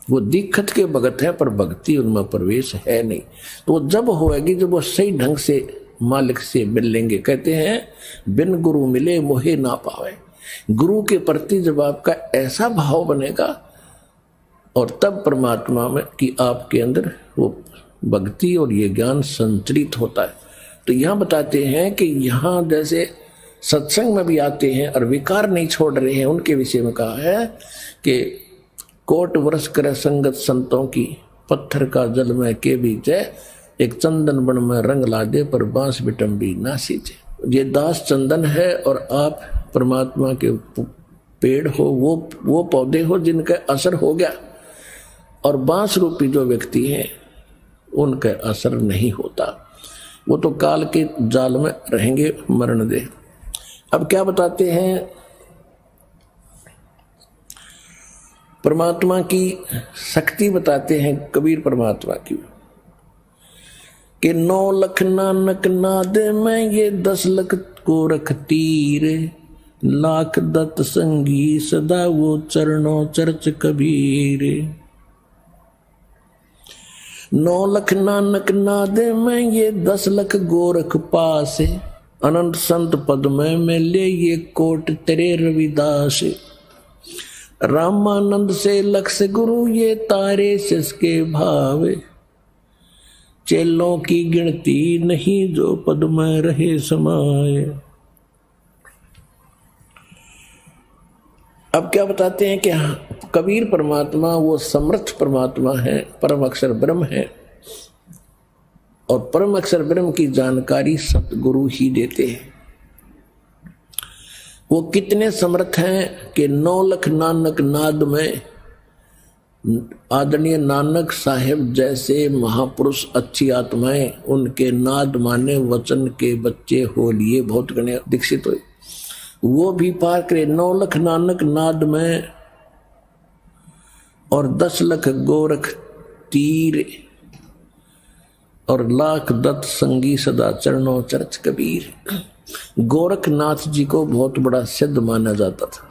[SPEAKER 1] वो दिक्कत के भगत है पर भक्ति उनमें प्रवेश है नहीं। तो वो जब होएगी जब वो सही ढंग से मालिक से मिल लेंगे। कहते हैं बिन गुरु मिले मोहे ना पावे। गुरु के प्रति जब आपका ऐसा भाव बनेगा और तब परमात्मा में कि आपके अंदर वो भक्ति और ये ज्ञान संचरित होता है। तो यहाँ बताते हैं कि यहाँ जैसे सत्संग में भी आते हैं और विकार नहीं छोड़ रहे हैं, उनके विषय में कहा है कि कोट वर्ष करे संगत संतों की, पत्थर का जल में के बीच है, एक चंदन बन में रंग ला दे पर बांस बिटम्बी ना सींचे। ये दास चंदन है और आप परमात्मा के पेड़ हो, वो पौधे हो जिनका असर हो गया, और बांस रूपी जो व्यक्ति हैं उनका असर नहीं होता, वो तो काल के जाल में रहेंगे, मरण दे। अब क्या बताते हैं परमात्मा की शक्ति बताते हैं कबीर परमात्मा की कि 9 लख नानक नाद में ये 10 लख को रख तीर, लाख दत्त संगी सदा वो चरणों चर्च कबीर। 9 लख नानक नाद में ये 10 लख गोरख पास, अनंत संत पद में ले ये कोट तेरे रविदास। रामानंद से लक्ष गुरु ये तारे सिसके भावे, चेलों की गिनती नहीं जो पद में रहे समाये। अब क्या बताते हैं कि कबीर परमात्मा वो समर्थ परमात्मा है, परम अक्षर ब्रह्म है, और परम अक्षर ब्रह्म की जानकारी सतगुरु ही देते हैं। वो कितने समर्थ हैं कि 9 लख नानक नाद में आदरणीय नानक साहेब जैसे महापुरुष अच्छी आत्माएं उनके नाद माने वचन के बच्चे हो लिए बहुत गणे दीक्षित हुए, वो भी पार करे 9 लख नानक नाद में, और 10 लख गोरख तीर, और लाख दत्त संगी सदा चरणों चर्च कबीर। गोरखनाथ जी को बहुत बड़ा सिद्ध माना जाता था।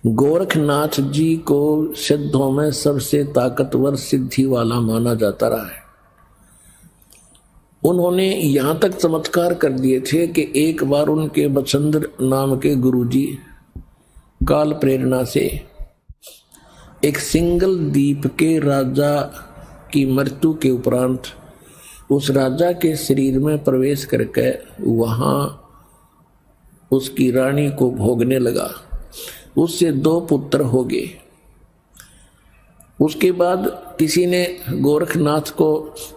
[SPEAKER 1] गोरखनाथ जी को सिद्धों में सबसे ताकतवर सिद्धि वाला माना जाता रहा है। उन्होंने यहां तक चमत्कार कर दिए थे कि एक बार उनके बचंद्र नाम के गुरुजी काल प्रेरणा से एक सिंगल द्वीप के राजा की मृत्यु के उपरांत उस राजा के शरीर में प्रवेश करके वहां उसकी रानी को भोगने लगा। उससे 2 पुत्र हो गए। उसके बाद किसी ने गोरखनाथ को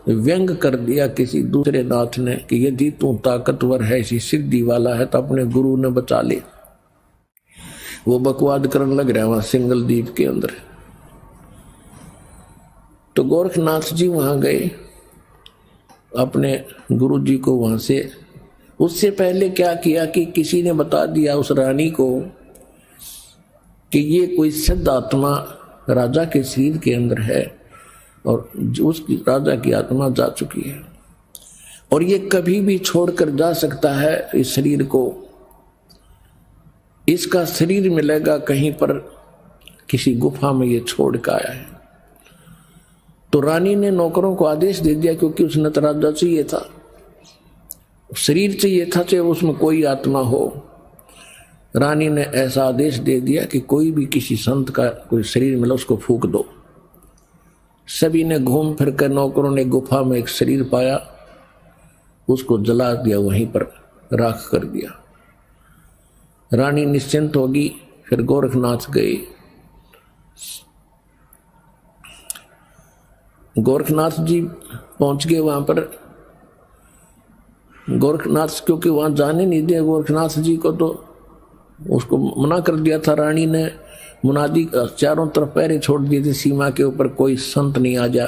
[SPEAKER 1] व्यंग कर दिया, किसी दूसरे नाथ ने, कि यदि तू ताकतवर है, ऐसी सिद्धि वाला है, तो अपने गुरु ने बचा ले। वो बकवाद करने लग रहा है वहां सिंगल द्वीप के अंदर। तो गोरखनाथ जी वहां गए अपने गुरु जी को वहां से। उससे पहले क्या किया कि किसी ने बता दिया उस रानी को कि ये कोई सिद्ध आत्मा राजा के शरीर के अंदर है, और उसकी राजा की आत्मा जा चुकी है, और ये कभी भी छोड़कर जा सकता है इस शरीर को। इसका शरीर मिलेगा कहीं पर किसी गुफा में, ये छोड़ कर आया है। तो रानी ने नौकरों को आदेश दे दिया, क्योंकि उसने तो राजा चाहिए था, शरीर चाहिए था, चाहे उसमें कोई आत्मा हो। रानी ने ऐसा आदेश दे दिया कि कोई भी किसी संत का कोई शरीर मिला उसको फूंक दो। सभी ने घूम फिर कर, नौकरों ने गुफा में एक शरीर पाया, उसको जला दिया, वहीं पर राख कर दिया। रानी निश्चिंत होगी। फिर गोरखनाथ गए। गोरखनाथ जी पहुंच गए वहां पर। गोरखनाथ क्योंकि वहां जाने नहीं दिया गोरखनाथ जी को, तो उसको मना कर दिया था रानी ने। मुनादी चारों तरफ पहरे छोड़ दिए थे सीमा के ऊपर, कोई संत नहीं आ जा,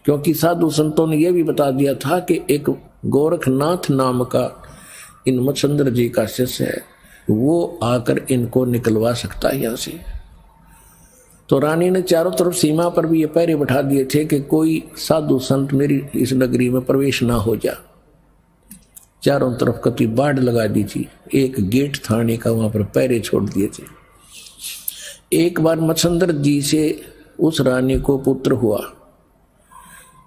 [SPEAKER 1] क्योंकि साधु संतों ने यह भी बता दिया था कि एक गोरखनाथ नाम का इन मच्छंद्र जी का शिष्य है, वो आकर इनको निकलवा सकता है यहाँ से। तो रानी ने चारों तरफ सीमा पर भी ये पहरे बैठा दिए थे कि कोई साधु संत मेरी इस नगरी में प्रवेश ना हो जा। चारों तरफ कति बाढ़ लगा दी थी, एक गेट थाने का वहां पर पहरे छोड़ दिए थे। एक बार मच्छंद्र जी से उस रानी को पुत्र हुआ।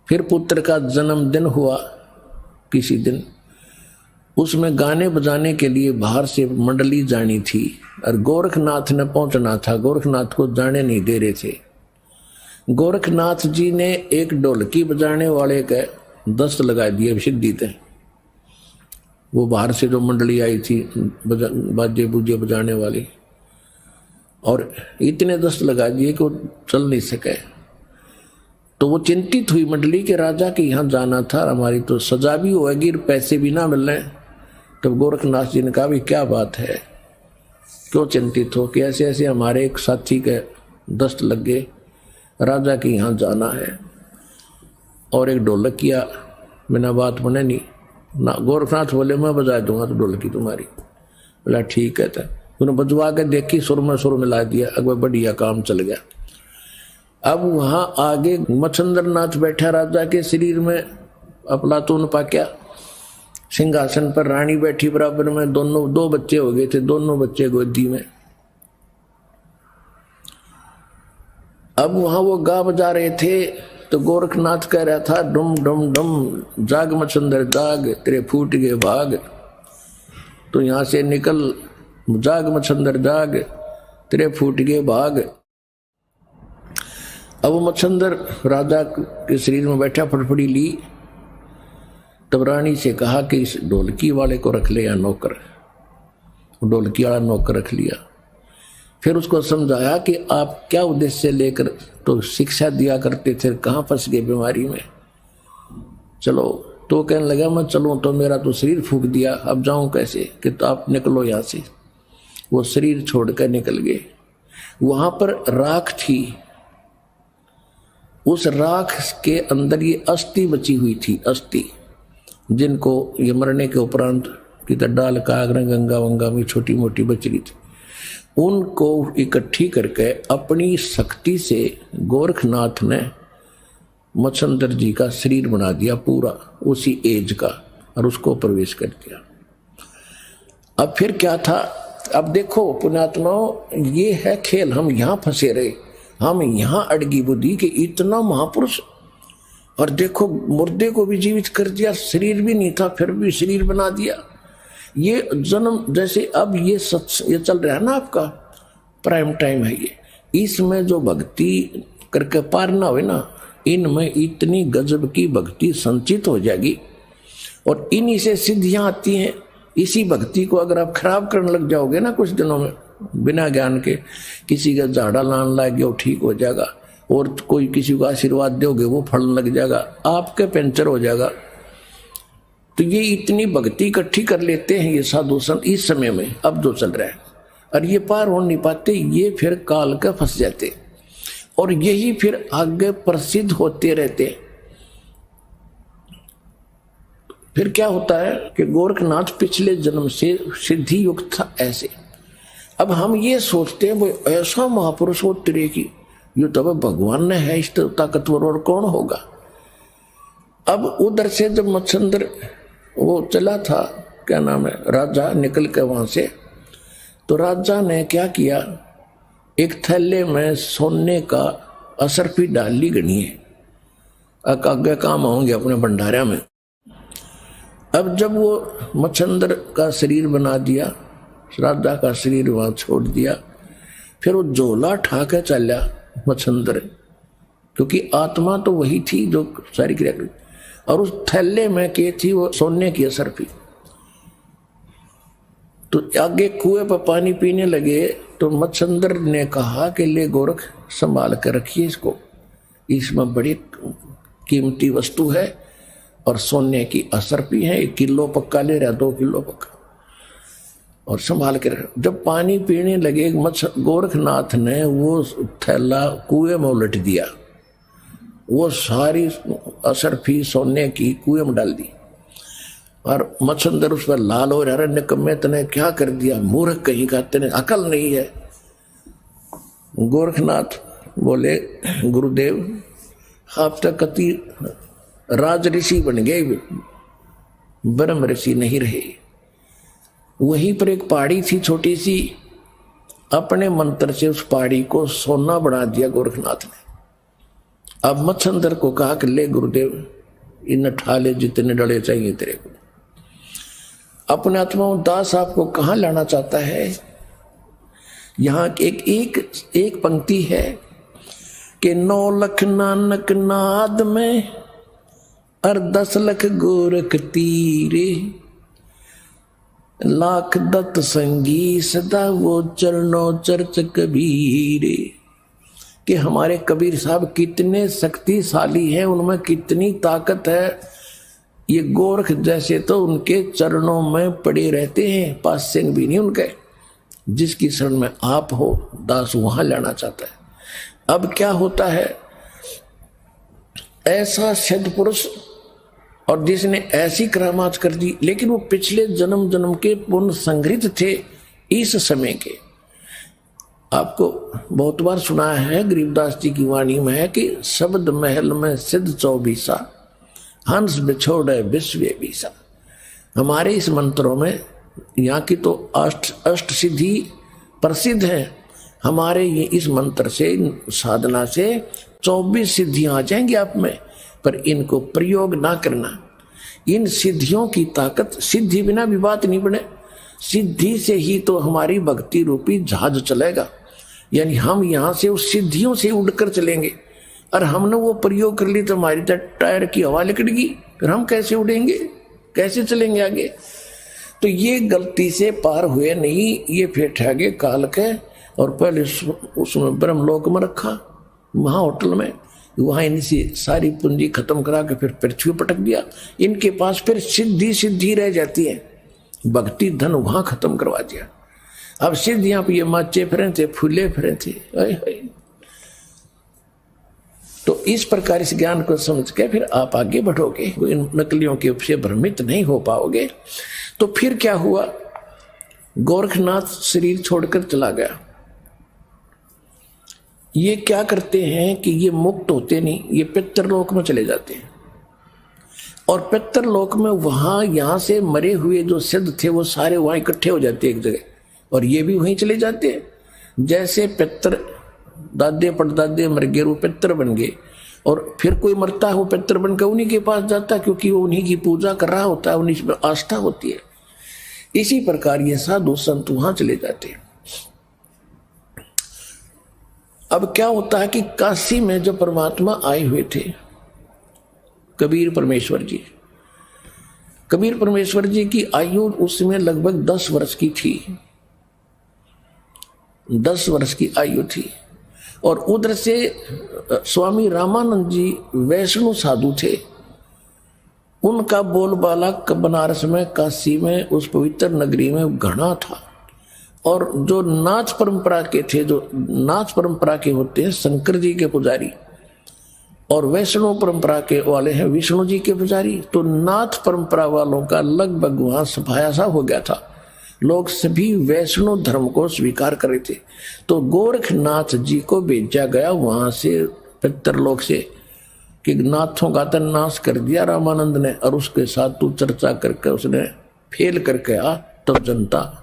[SPEAKER 1] फिर पुत्र का जन्मदिन हुआ किसी दिन। उसमें गाने बजाने के लिए बाहर से मंडली जानी थी, और गोरखनाथ ने पहुंचना था। गोरखनाथ को जाने नहीं दे रहे थे। गोरखनाथ जी ने एक ढोलकी बजाने वाले के 10 लगा दिए सिद्धि थे। वो बाहर से जो मंडली आई थी बाजे बूजे बजाने वाली, और इतने 10 लगा दिए कि वो चल नहीं सके। तो वो चिंतित हुई मंडली के राजा के यहाँ जाना था, हमारी तो सजा भी होगी, पैसे भी ना मिल रहे। तब गोरखनाथ जी ने कहा, भी क्या बात है, क्यों चिंतित हो? कि ऐसे ऐसे हमारे एक साथी के 10 लग गए, राजा के यहाँ जाना है, और एक ढोलक किया बिना बात बने नहीं ना। गोरखनाथ बोले, मैं बजा दूंगा तो ढोलकी तुम्हारी। बोला ठीक है। तो उन्होंने बजवा के देखी, सुर में सुर मिला दिया, अगर बढ़िया काम चल गया। अब वहां आगे मच्छंद्रनाथ बैठा राजा के शरीर में, अफलातून पाक्या सिंहासन पर, रानी बैठी बराबर में, दोनों 2 बच्चे हो गए थे, दोनों बच्चे गोदी में। अब वहां वो गा बजा रहे थे तो गोरखनाथ कह रहा था डुम डुम डुम जाग मच्छंदर जाग तेरे फूट गए भाग, तो यहां से निकल जाग मच्छंदर जाग तेरे फूट गए भाग। अब वो मच्छंदर राजा के शरीर में बैठा, फटफड़ी ली, तब रानी से कहा कि इस ढोलकी वाले को रख ले या नौकर। ढोलकी वाला नौकर रख लिया। फिर उसको समझाया कि आप क्या उद्देश्य लेकर तो शिक्षा दिया करते थे, कहाँ फंस गए बीमारी में, चलो। तो कहने लगा मैं चलूँ तो मेरा तो शरीर फूक दिया, अब जाऊं कैसे, कि तो आप निकलो यहाँ से। वो शरीर छोड़कर निकल गए। वहां पर राख थी, उस राख के अंदर ये अस्थि बची हुई थी, अस्थि जिनको ये मरने के उपरांत किधर डाल कागरा गंगा वंगा में छोटी मोटी बच रही थी, उनको इकट्ठी करके अपनी शक्ति से गोरखनाथ ने मच्छंदर जी का शरीर बना दिया पूरा उसी एज का, और उसको प्रवेश कर दिया। अब फिर क्या था, अब देखो पुण्यात्माओं, ये है खेल। हम यहाँ फंसे रहे, हम यहाँ अड़गी बुद्धि कि इतना महापुरुष, और देखो मुर्दे को भी जीवित कर दिया, शरीर भी नहीं था फिर भी शरीर बना दिया। ये जन्म जैसे अब ये चल रहा है ना, आपका प्राइम टाइम है ये, इसमें जो भक्ति करके पार ना हो ना, इनमें इतनी गजब की भक्ति संचित हो जाएगी और इन्हीं से सिद्धियां आती हैं। इसी भक्ति को अगर आप खराब करने लग जाओगे ना कुछ दिनों में, बिना ज्ञान के, किसी का झाड़ा लान लग गया ठीक हो जाएगा, और कोई किसी को आशीर्वाद दोगे वो फल लग जाएगा, आपके पंचर हो जाएगा। तो ये इतनी भक्ति इकट्ठी कर लेते हैं ये साधु संत इस समय में, अब जो चल रहा है, और ये पार हो नहीं पाते, ये फिर काल का फंस जाते, और यही फिर आगे प्रसिद्ध होते रहते। फिर क्या होता है कि गोरखनाथ पिछले जन्म से सिद्धि युक्त था ऐसे। अब हम ये सोचते हैं वो ऐसा महापुरुष हो तेरे की, ये तो भगवान ने है, इस ताकतवर और कौन होगा। अब उधर से जब मच्छंदर वो चला था, क्या नाम है, राजा निकल के वहां से, तो राजा ने क्या किया, एक थैले में सोने का असरफी डाल ली गणिए, आगे काम होंगे अपने भंडारा में। अब जब वो मच्छंदर का शरीर बना दिया, राजा का शरीर वहां छोड़ दिया, फिर वो झोला ठा के चला मच्छंदर, क्योंकि आत्मा तो वही थी जो सारी क्रिया करी, और उस थैले में के थी वो सोने की असरफी। तो आगे कुएं पर पानी पीने लगे, तो मच्छंदर ने कहा कि ले गोरख संभाल कर रखिए इसको, इसमें बड़ी कीमती वस्तु है और सोने की असरफी है, 1 किलो पक्का ले रहा, 2 किलो पक्का, और संभाल के रख। जब पानी पीने लगे गोरखनाथ ने वो थैला कुएं में उलट दिया, वो सारी असरफी सोने की कुएं में डाल दी, और मच्छंदर उस पर लाल हो रहा, निकम्मे तने क्या कर दिया, मूर्ख कहीं का, तेने अकल नहीं है। गोरखनाथ बोले गुरुदेव आप तक कति राज ऋषि बन गए, ब्रह्म ऋषि नहीं रहे। वहीं पर एक पहाड़ी थी छोटी सी, अपने मंत्र से उस पहाड़ी को सोना बना दिया गोरखनाथ ने। अब मच्छंदर को कहा कि ले गुरुदेव इन ठाले जितने डले चाहिए तेरे को। अपने आत्मा दास आपको कहाँ लाना चाहता है, यहाँ एक पंक्ति है कि 9 लाख नानक नाद में और 10 लाख गोरख तीरे, लाख दत्त संगी सदा वो चरणों चर्च कबीरे। कि हमारे कबीर साहब कितने शक्तिशाली हैं, उनमें कितनी ताकत है, ये गोरख जैसे तो उनके चरणों में पड़े रहते हैं, पास सिंह भी नहीं उनके। जिसकी शरण में आप हो दास वहां लाना चाहता है। अब क्या होता है, ऐसा सिद्ध पुरुष और जिसने ऐसी करामात कर दी, लेकिन वो पिछले जन्म जन्म के पुण्य संग्रहित थे इस समय के। आपको बहुत बार सुना है गरीबदास जी की वाणी में है कि शब्द महल में सिद्ध 24 हंस बिछोड़े विश्व बीसा। हमारे इस मंत्रों में यहाँ की तो अष्ट सिद्धि प्रसिद्ध है, हमारे ये इस मंत्र से साधना से 24 सिद्धियां आ जाएंगी आप में, पर इनको प्रयोग ना करना। इन सिद्धियों की ताकत, सिद्धि बिना भी बात नहीं बने, सिद्धि से ही तो हमारी भक्ति रूपी जहाज चलेगा। यानी हम यहां से उस सिद्धियों से उड़कर चलेंगे, और हमने वो प्रयोग कर ली तो हमारी तो टायर की हवा निकलेगी, फिर हम कैसे उड़ेंगे, कैसे चलेंगे आगे। तो ये गलती से पार हुए नहीं, ये फिर ठहगे काल के, और पहले उसमें ब्रह्मलोक में रखा, वहां होटल में, वहां इनसे सारी पूंजी खत्म करा के फिर पृथ्वी पटक दिया। इनके पास फिर सिद्धि रह जाती है, भक्ति धन वहां खत्म करवा दिया। अब सिद्धियां ये माचे फिरे थे, फूले फिरे थे। तो इस प्रकार इस ज्ञान को समझ के फिर आप आगे बढ़ोगे, इन नकलियों के से भ्रमित नहीं हो पाओगे। तो फिर क्या हुआ, गोरखनाथ शरीर छोड़कर चला गया। ये क्या करते हैं कि ये मुक्त होते नहीं, ये पितरलोक में चले जाते हैं, और पितरलोक में वहां यहां से मरे हुए जो सिद्ध थे वो सारे वहां इकट्ठे हो जाते हैं एक जगह, और ये भी वहीं चले जाते हैं। जैसे पितर दादे परदादे मर गए, वो पितर बन गए, और फिर कोई मरता है वो पितर बनकर उन्हीं के पास जाता है, क्योंकि वो उन्हीं की पूजा कर रहा होता है, उन्हीं में आस्था होती है। इसी प्रकार ये साधु संत वहां चले जाते हैं। अब क्या होता है कि काशी में जो परमात्मा आए हुए थे, कबीर परमेश्वर जी, कबीर परमेश्वर जी की आयु उसमें लगभग 10 वर्ष की थी, 10 वर्ष की आयु थी। और उधर से स्वामी रामानंद जी वैष्णव साधु थे, उनका बोलबाला बनारस में, काशी में, उस पवित्र नगरी में घना था। और जो नाथ परंपरा के थे, जो नाथ परंपरा के होते हैं शंकर जी के पुजारी, और वैष्णव परंपरा के वाले हैं विष्णु जी के पुजारी। तो नाथ परंपरा वालों का लगभग वहां सफाया सा हो गया था, लोग सभी वैष्णव धर्म को स्वीकार कर रहे थे। तो गोरखनाथ जी को भेजा गया वहां से पितरलोक से, कि नाथों का तो नाश कर दिया रामानंद ने, और उसके साथ तू चर्चा करके उसने फेल करके आ, तो जनता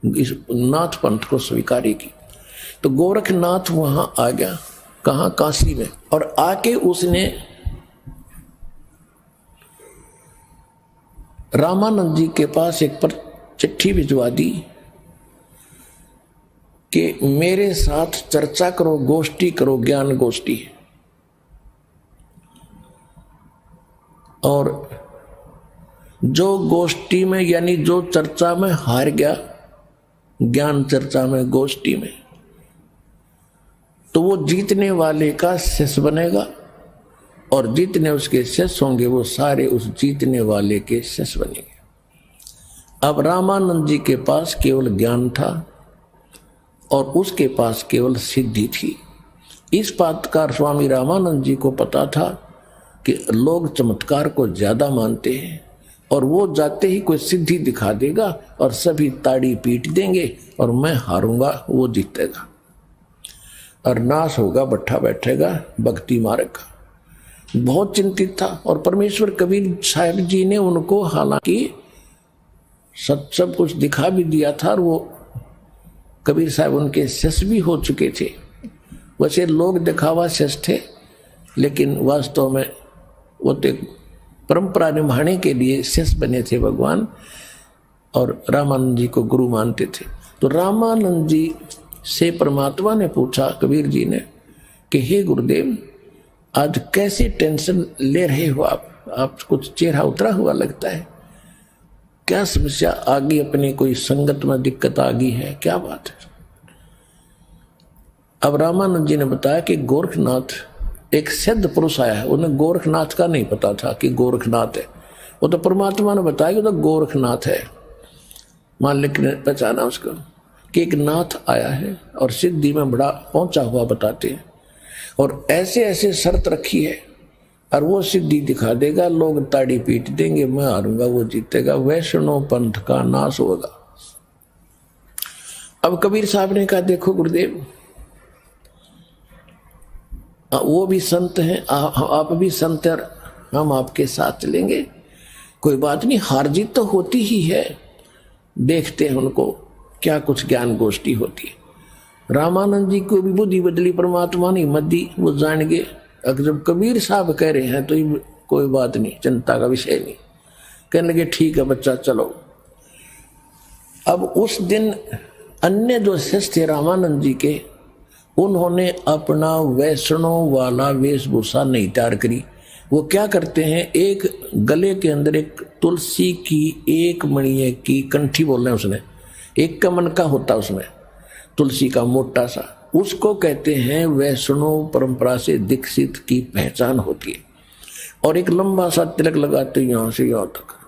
[SPEAKER 1] इस नाथ पंथ को स्वीकारेगी। तो गोरखनाथ वहां आ गया, कहां, काशी में, और आके उसने रामानंद जी के पास एक पर चिट्ठी भिजवा दी कि मेरे साथ चर्चा करो, गोष्ठी करो, ज्ञान गोष्ठी। और जो गोष्ठी में, यानी जो चर्चा में हार गया, ज्ञान चर्चा में, गोष्ठी में, तो वो जीतने वाले का शिष्य बनेगा, और जितने उसके शिष्य होंगे वो सारे उस जीतने वाले के शिष्य बनेंगे। अब रामानंद जी के पास केवल ज्ञान था, और उसके पास केवल सिद्धि थी। इस बात का स्वामी रामानंद जी को पता था कि लोग चमत्कार को ज्यादा मानते हैं, और वो जाते ही कोई सिद्धि दिखा देगा और सभी ताड़ी पीट देंगे, और मैं हारूंगा, वो जीतेगा, और नाश होगा, बैठा बैठेगा भक्ति मार्ग का। बहुत चिंतित था। और परमेश्वर कबीर साहब जी ने उनको हालांकि सब कुछ दिखा भी दिया था, और वो कबीर साहब उनके शिष्य भी हो चुके थे। वैसे लोग दिखावा शिष्य थे, लेकिन वास्तव में वो तो परंपरा निभाने के लिए शिष्य बने थे भगवान, और रामानंद जी को गुरु मानते थे। तो रामानंद जी से परमात्मा ने पूछा, कबीर जी ने, कि हे गुरुदेव, आज कैसे टेंशन ले रहे हो आप कुछ चेहरा उतरा हुआ लगता है, क्या समस्या आ गई, अपनी कोई संगत में दिक्कत आ गई है, क्या बात है। अब रामानंद जी ने बताया कि गोरखनाथ एक सिद्ध पुरुष आया है। उन्हें गोरखनाथ का नहीं पता था कि गोरखनाथ है, वो तो परमात्मा ने बताया कि तो गोरखनाथ है। मालिक ने पहचाना उसको कि एक नाथ आया है, और सिद्धि में बड़ा पहुंचा हुआ बताते हैं, और ऐसे ऐसे शर्त रखी है, और वो सिद्धि दिखा देगा, लोग ताड़ी पीट देंगे, मैं हारूंगा, वो जीतेगा, वैष्णव पंथ का नाश होगा। अब कबीर साहब ने कहा, देखो गुरुदेव, वो भी संत हैं, आप भी संत हैं, हम आपके साथ चलेंगे, कोई बात नहीं, हार जीत तो होती ही है, देखते हैं उनको क्या कुछ ज्ञान गोष्ठी होती है। रामानंद जी को भी बुद्धि बदली, परमात्मा ने हिम्मत दी, वो जान गए। अगर जब कबीर साहब कह रहे हैं तो ये कोई बात नहीं, चिंता का विषय नहीं। कहने लगे ठीक है बच्चा चलो। अब उस दिन अन्य जो शिष्य थे रामानंद जी के, उन्होंने अपना वैष्णव वाला वेशभूषा नहीं तैयार करी। वो क्या करते हैं, एक गले के अंदर एक तुलसी की एक मणिये की कंठी बोल रहे हैं, उसने एक कमन का होता उसमें तुलसी का मोटा सा, उसको कहते हैं वैष्णव परंपरा से दीक्षित की पहचान होती है। और एक लंबा सा तिलक लगाते यहां से यहां तक,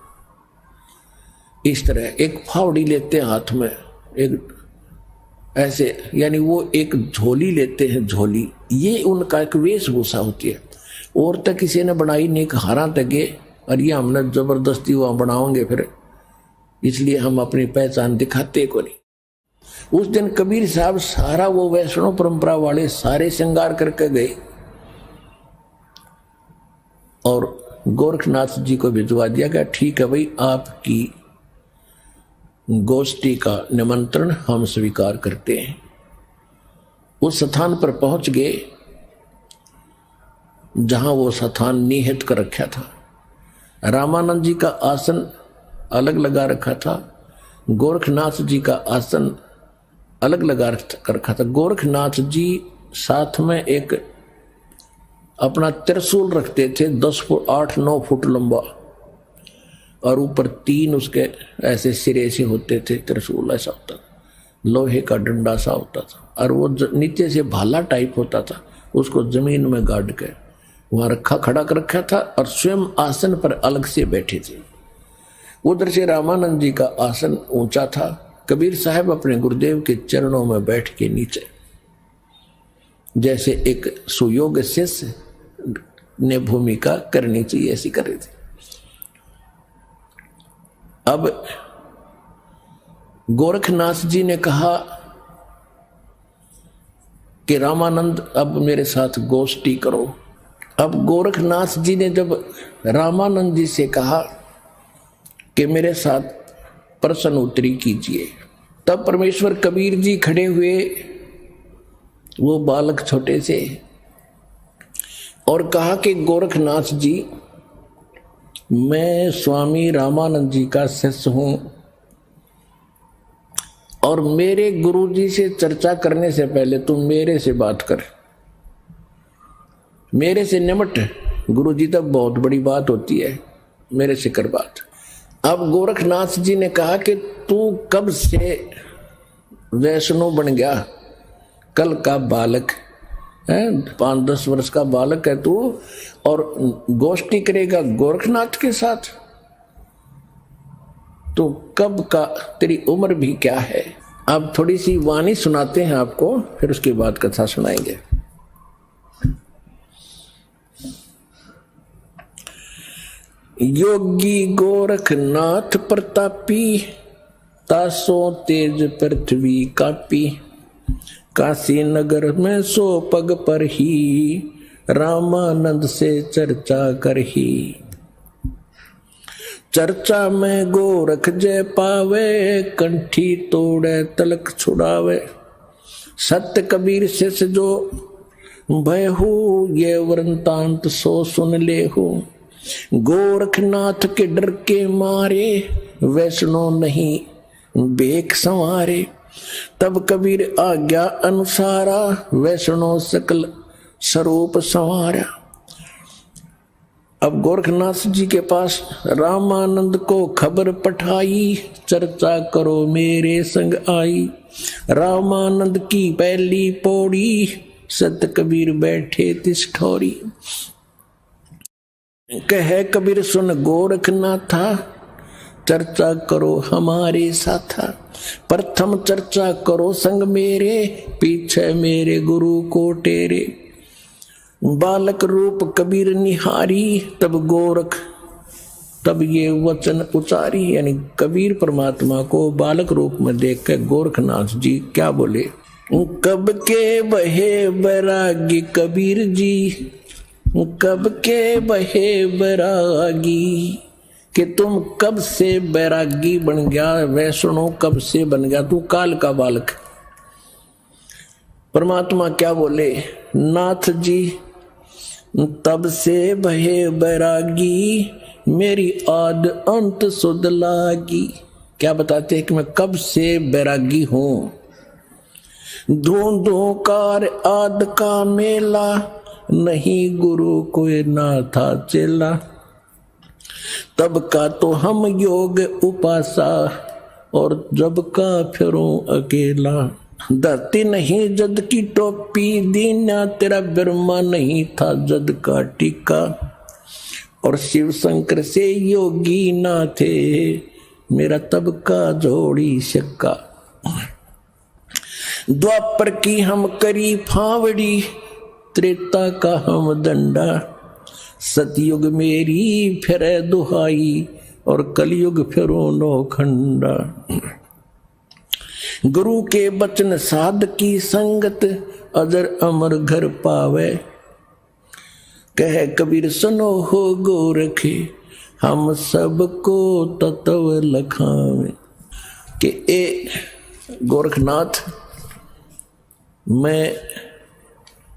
[SPEAKER 1] इस तरह एक फावड़ी लेते हैं हाथ में, एक ऐसे, यानी वो एक झोली लेते हैं, झोली, ये उनका एक वेशभूषा होती है। और तक किसी ने बनाई नहीं, हारा तक और ये हमने जबरदस्ती वहां बनाओगे फिर, इसलिए हम अपनी पहचान दिखाते को नहीं। उस दिन कबीर साहब सारा वो वैष्णव परंपरा वाले सारे श्रृंगार करके गए और गोरखनाथ जी को भिजवा दिया गया। ठीक है भाई, आपकी गोष्ठी का निमंत्रण हम स्वीकार करते हैं। उस स्थान पर पहुंच गए जहां वो स्थान निहित कर रखा था। रामानंद जी का आसन अलग लगा रखा था, गोरखनाथ जी का आसन अलग लगा रखा था। गोरखनाथ जी साथ में एक अपना त्रिशूल रखते थे, 10 फुट 8-9 फुट लंबा, और ऊपर 3 उसके ऐसे सिरे से होते थे, त्रिशूल ऐसा होता था, लोहे का डंडा सा होता था, और वो नीचे से भाला टाइप होता था, उसको जमीन में गाड़ के वहां खड़ा कर रखा था, और स्वयं आसन पर अलग से बैठे थे। उधर से रामानंद जी का आसन ऊंचा था। कबीर साहब अपने गुरुदेव के चरणों में बैठ के नीचे, जैसे एक सुयोग्य शिष्य ने भूमिका करनी चाहिए ऐसी कर रहे थे। अब गोरखनाथ जी ने कहा कि रामानंद अब मेरे साथ गोष्ठी करो। अब गोरखनाथ जी ने जब रामानंद जी से कहा कि मेरे साथ प्रश्नोत्तरी कीजिए, तब परमेश्वर कबीर जी खड़े हुए, वो बालक छोटे से, और कहा कि गोरखनाथ जी, मैं स्वामी रामानंद जी का शिष्य हूं, और मेरे गुरु जी से चर्चा करने से पहले तुम मेरे से बात कर, मेरे से निमट। गुरु जी तक बहुत बड़ी बात होती है, मेरे से कर बात। अब गोरखनाथ जी ने कहा कि तू कब से वैष्णव बन गया, कल का बालक है, 5-10 वर्ष का बालक है तू, और गोष्ठी करेगा गोरखनाथ के साथ, तो कब का, तेरी उम्र भी क्या है। अब थोड़ी सी वाणी सुनाते हैं आपको, फिर उसके बाद कथा सुनाएंगे। योगी गोरखनाथ प्रतापी, तासो तेज पृथ्वी कापी, काशी नगर में सो पग पर ही, रामानंद से चर्चा कर ही। चर्चा में गोरख जय पावे, कंठी तोड़े तलक छुड़ावे। सत्य कबीर शिष्य जो भयहु, ये वृंतांत सो सुन लेहु। गोरखनाथ के डर के मारे, वैष्णव नहीं बेख संवारे। तब कबीर आज्ञा अनुसारा, वैष्णव सकल स्वरूप संवारा। अब गोरखनाथ जी के पास रामानंद को खबर पठाई, चर्चा करो मेरे संग आई। रामानंद की पहली पौड़ी, सत कबीर बैठे तिस ठौरी। कहे कबीर सुन गोरखनाथा, चर्चा करो हमारे साथा। प्रथम चर्चा करो संग मेरे, पीछे मेरे गुरु को टेरे। बालक रूप कबीर निहारी, तब ये वचन उचारी। यानी कबीर परमात्मा को बालक रूप में देख कर गोरखनाथ जी क्या बोले, कब के बहे बैरागी कबीर जी, कब के बहे बैरागी। कि तुम कब से बैरागी बन गया, वैष्णव कब से बन गया, तू काल का बालक। परमात्मा क्या बोले, नाथ जी तब से भये बैरागी, मेरी आद अंत सुध लागी। क्या बताते हैं कि मैं कब से बैरागी हूं। ढूंढूं कार आद का मेला, नहीं गुरु कोई ना था चेला। तब का तो हम योग उपासा, और जब का फिरूं अकेला। धरती नहीं जद की टोपी दीना, तेरा ब्रह्मा नहीं था जद का टीका। और शिव शंकर से योगी ना थे, मेरा तब का जोड़ी शक्का। द्वापर की हम करी फावड़ी, त्रेता का हम दंडा। सतयुग मेरी फिरे दुहाई, और कलयुग फिरो नौखंडा। गुरु के बचन साध की संगत, अजर अमर घर पावे। कह कबीर सुनो हो गोरखे, हम सबको तत्व लखावे। कि ए गोरखनाथ, मैं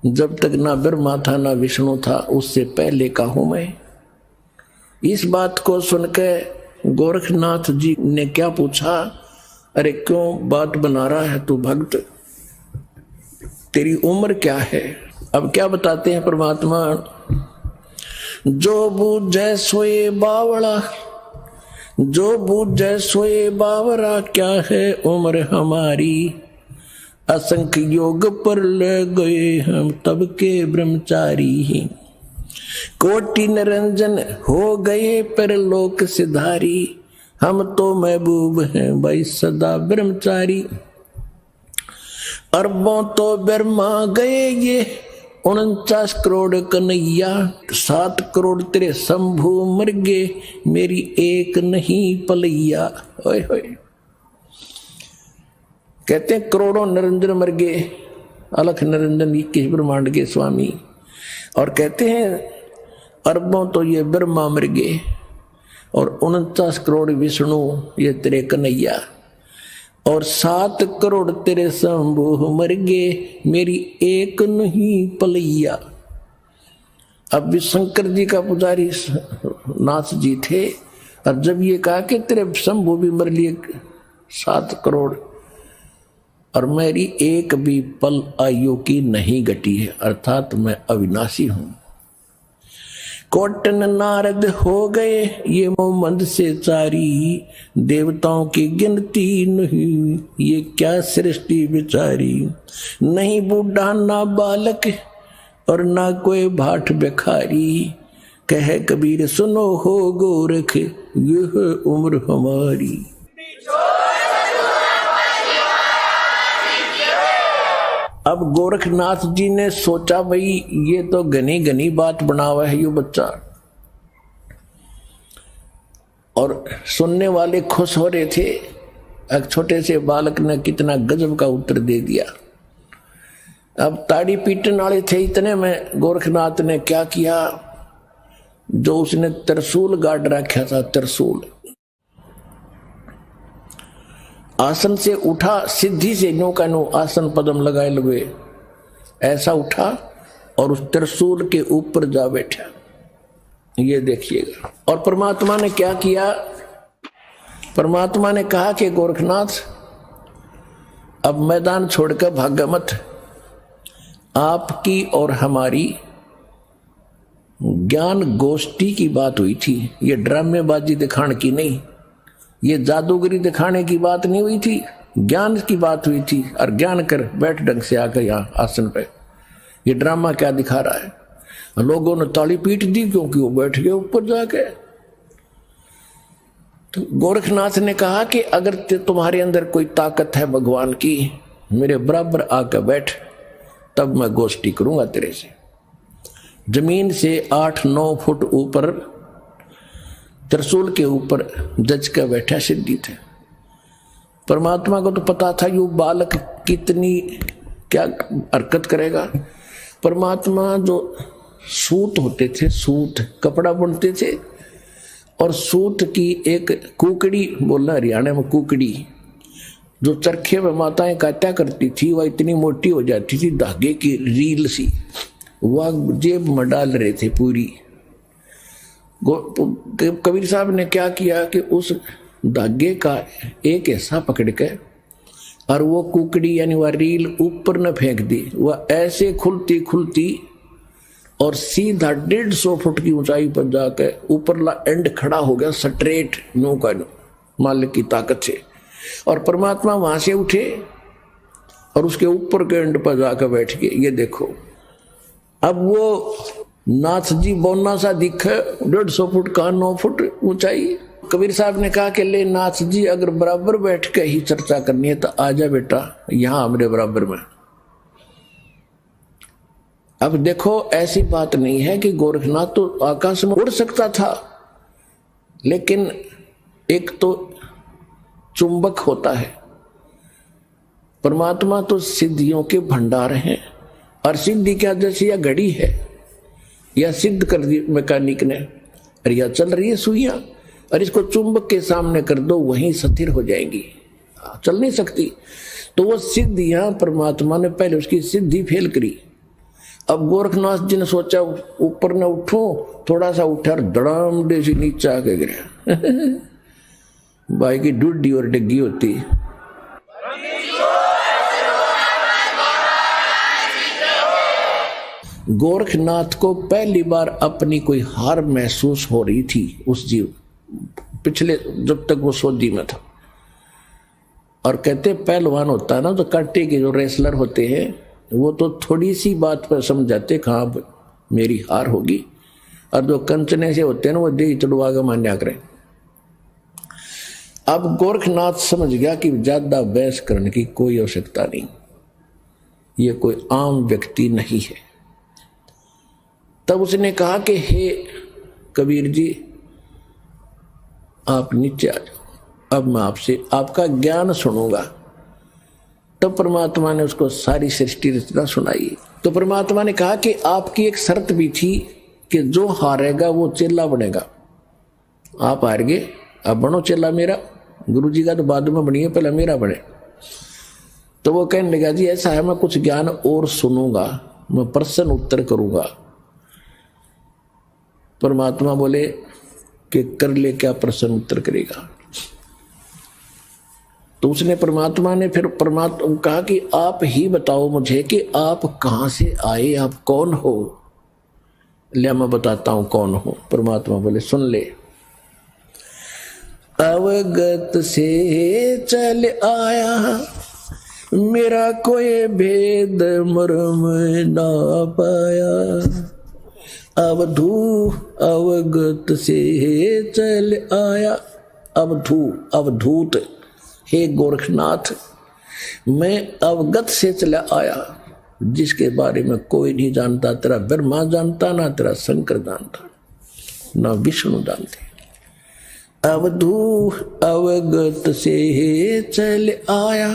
[SPEAKER 1] जब तक ना ब्रह्मा था ना विष्णु था, उससे पहले का हूं मैं। इस बात को सुनकर गोरखनाथ जी ने क्या पूछा, अरे क्यों बात बना रहा है तू भक्त, तेरी उम्र क्या है। अब क्या बताते हैं परमात्मा, जो बूझे सोए बावड़ा, जो बूझे सोए बावरा, क्या है उम्र हमारी। असंख्य योग पर ले गए हम तब के ब्रह्मचारी। कोटि निरंजन हो गए पर लोक सिधारी, हम तो महबूब हैं भाई सदा ब्रह्मचारी। अरबों तो ब्रह्मा गए ये 49 करोड़ कन्हैया। 7 करोड़ तेरे शंभू मर गए, मेरी एक नहीं पलैया। ओए होए, कहते हैं करोड़ों निरंजन मर गए, अलख निरंजन 21 ब्रह्मांड के स्वामी। और कहते हैं अरबों तो ये ब्रह्मा मर गए, और 49 करोड़ विष्णु ये तेरे कन्हैया, और 7 करोड़ तेरे शंभू मर गए, मेरी एक नहीं पलैया। अब भी शंकर जी का पुजारी नाथ जी थे, और जब ये कहा कि तेरे शंभू भी मर लिए 7 करोड़, और मेरी एक भी पल आयु की नहीं घटी है, अर्थात मैं अविनाशी हूं। कोटन नारद हो गए ये मोहम्मद से चारी, देवताओं की गिनती नहीं ये क्या सृष्टि बिचारी। नहीं बूढ़ा ना बालक और ना कोई भाट भिखारी, कह कबीर सुनो हो गोरख यह उम्र हमारी। अब गोरखनाथ जी ने सोचा भाई ये तो घनी घनी बात बना हुआ है ये बच्चा, और सुनने वाले खुश हो रहे थे। एक छोटे से बालक ने कितना गजब का उत्तर दे दिया। अब ताड़ी पीटने वाले थे इतने में गोरखनाथ ने क्या किया, जो उसने त्रिशूल गाड़ रखा था, त्रिशूल आसन से उठा, सिद्धि से नो का नो आसन पदम लगाए लगे, ऐसा उठा और उस त्रिशूल के ऊपर जा बैठा। ये देखिएगा। और परमात्मा ने क्या किया, परमात्मा ने कहा कि गोरखनाथ अब मैदान छोड़कर भागा मत। आपकी और हमारी ज्ञान गोष्ठी की बात हुई थी, ये ड्रामेबाजी दिखाने की नहीं, ये जादूगरी दिखाने की बात नहीं हुई थी, ज्ञान की बात हुई थी। और ज्ञान कर बैठ ढंग से आकर यहाँ आसन पे, ये ड्रामा क्या दिखा रहा है। लोगों ने ताली पीट दी क्योंकि वो बैठ गए ऊपर जाके। तो गोरखनाथ ने कहा कि अगर तुम्हारे अंदर कोई ताकत है भगवान की, मेरे बराबर आकर बैठ, तब मैं गोष्ठी करूंगा तेरे से। जमीन से 8-9 फुट ऊपर त्रिशूल के ऊपर जज का बैठा सिद्धि थे। परमात्मा को तो पता था ये बालक कितनी क्या हरकत करेगा। परमात्मा जो सूत होते थे, सूत कपड़ा बुनते थे, और सूत की एक कुकड़ी, बोलना हरियाणा में कुकड़ी, जो चरखे में माताएं काटा करती थी वह इतनी मोटी हो जाती थी, धागे की रील सी, वह जेब में डाल रहे थे पूरी। कबीर साहब ने क्या किया कि उस धागे का एक हिस्सा पकड़ के और वो कुकड़ी यानी वह रील ऊपर न फेंक दी। वह ऐसे खुलती खुलती और सीधा 150 फुट की ऊंचाई पर जाकर ऊपरला एंड खड़ा हो गया, स्ट्रेट नो का नो, मालिक की ताकत से। और परमात्मा वहां से उठे और उसके ऊपर के एंड पर जाकर बैठ गए। ये देखो, अब वो नाथ जी बोना सा दिखे, 150 फुट का 9 फुट ऊंचाई। कबीर साहब ने कहा कि ले नाथ जी, अगर बराबर बैठ के ही चर्चा करनी है तो आजा बेटा यहां हमारे बराबर में। अब देखो, ऐसी बात नहीं है कि गोरखनाथ तो आकाश में उड़ सकता था, लेकिन एक तो चुंबक होता है, परमात्मा तो सिद्धियों के भंडार हैं। और सिद्धि क्या, जैसे यह घड़ी है, यह सिद्ध कर दी मैकेनिक ने, और यह चल रही है सुइयां, और इसको चुंबक के सामने कर दो वहीं स्थिर हो जाएंगी, चल नहीं सकती। तो वो सिद्धियां परमात्मा ने पहले उसकी सिद्धि फेल करी। अब गोरखनाथ जी ने सोचा ऊपर न उठो, थोड़ा सा उठा और धड़ाम दे से नीचे आके गिरा। भाई की डुड्डी और डिग्गी होती। गोरखनाथ को पहली बार अपनी कोई हार महसूस हो रही थी उस जीव, पिछले जब तक वो सोजी में था। और कहते पहलवान होता है ना, तो कांटे के जो रेसलर होते हैं वो तो थोड़ी सी बात पर समझाते कहाँ मेरी हार होगी, और जो कंचने से होते हैं ना वो दे चढ़वा के मान्या करें। अब गोरखनाथ समझ गया कि ज्यादा बहस करने की कोई आवश्यकता नहीं, ये कोई आम व्यक्ति नहीं है। तब उसने कहा कि हे कबीर जी, आप नीचे आ जाओ, अब मैं आपसे आपका ज्ञान सुनूंगा। तब परमात्मा ने उसको सारी सृष्टि रचना सुनाई। तो परमात्मा ने कहा कि आपकी एक शर्त भी थी कि जो हारेगा वो चेला बनेगा। आप हार गए, अब बनो चेला मेरा। गुरु जी का तो बाद में बनिए, पहले मेरा बने। तो वो कहने लगा जी ऐसा है, मैं कुछ ज्ञान और सुनूंगा, मैं प्रश्न उत्तर करूंगा। परमात्मा बोले कि कर ले, क्या प्रश्न उत्तर करेगा। तो उसने परमात्मा ने फिर परमात्मा कहा कि आप ही बताओ मुझे कि आप कहां से आए, आप कौन हो। ले मैं बताता हूं कौन हो। परमात्मा बोले सुन ले। अवगत से चल आया, मेरा कोई भेद मर्म ना पाया। अवधू अवगत से चल आया, अवधू अवधूत, हे गोरखनाथ मैं अवगत से चला आया, जिसके बारे में कोई नहीं जानता। तेरा ब्रह्मा जानता, ना तेरा शंकर जानता, ना विष्णु जानते। अवधू अवगत से चल आया,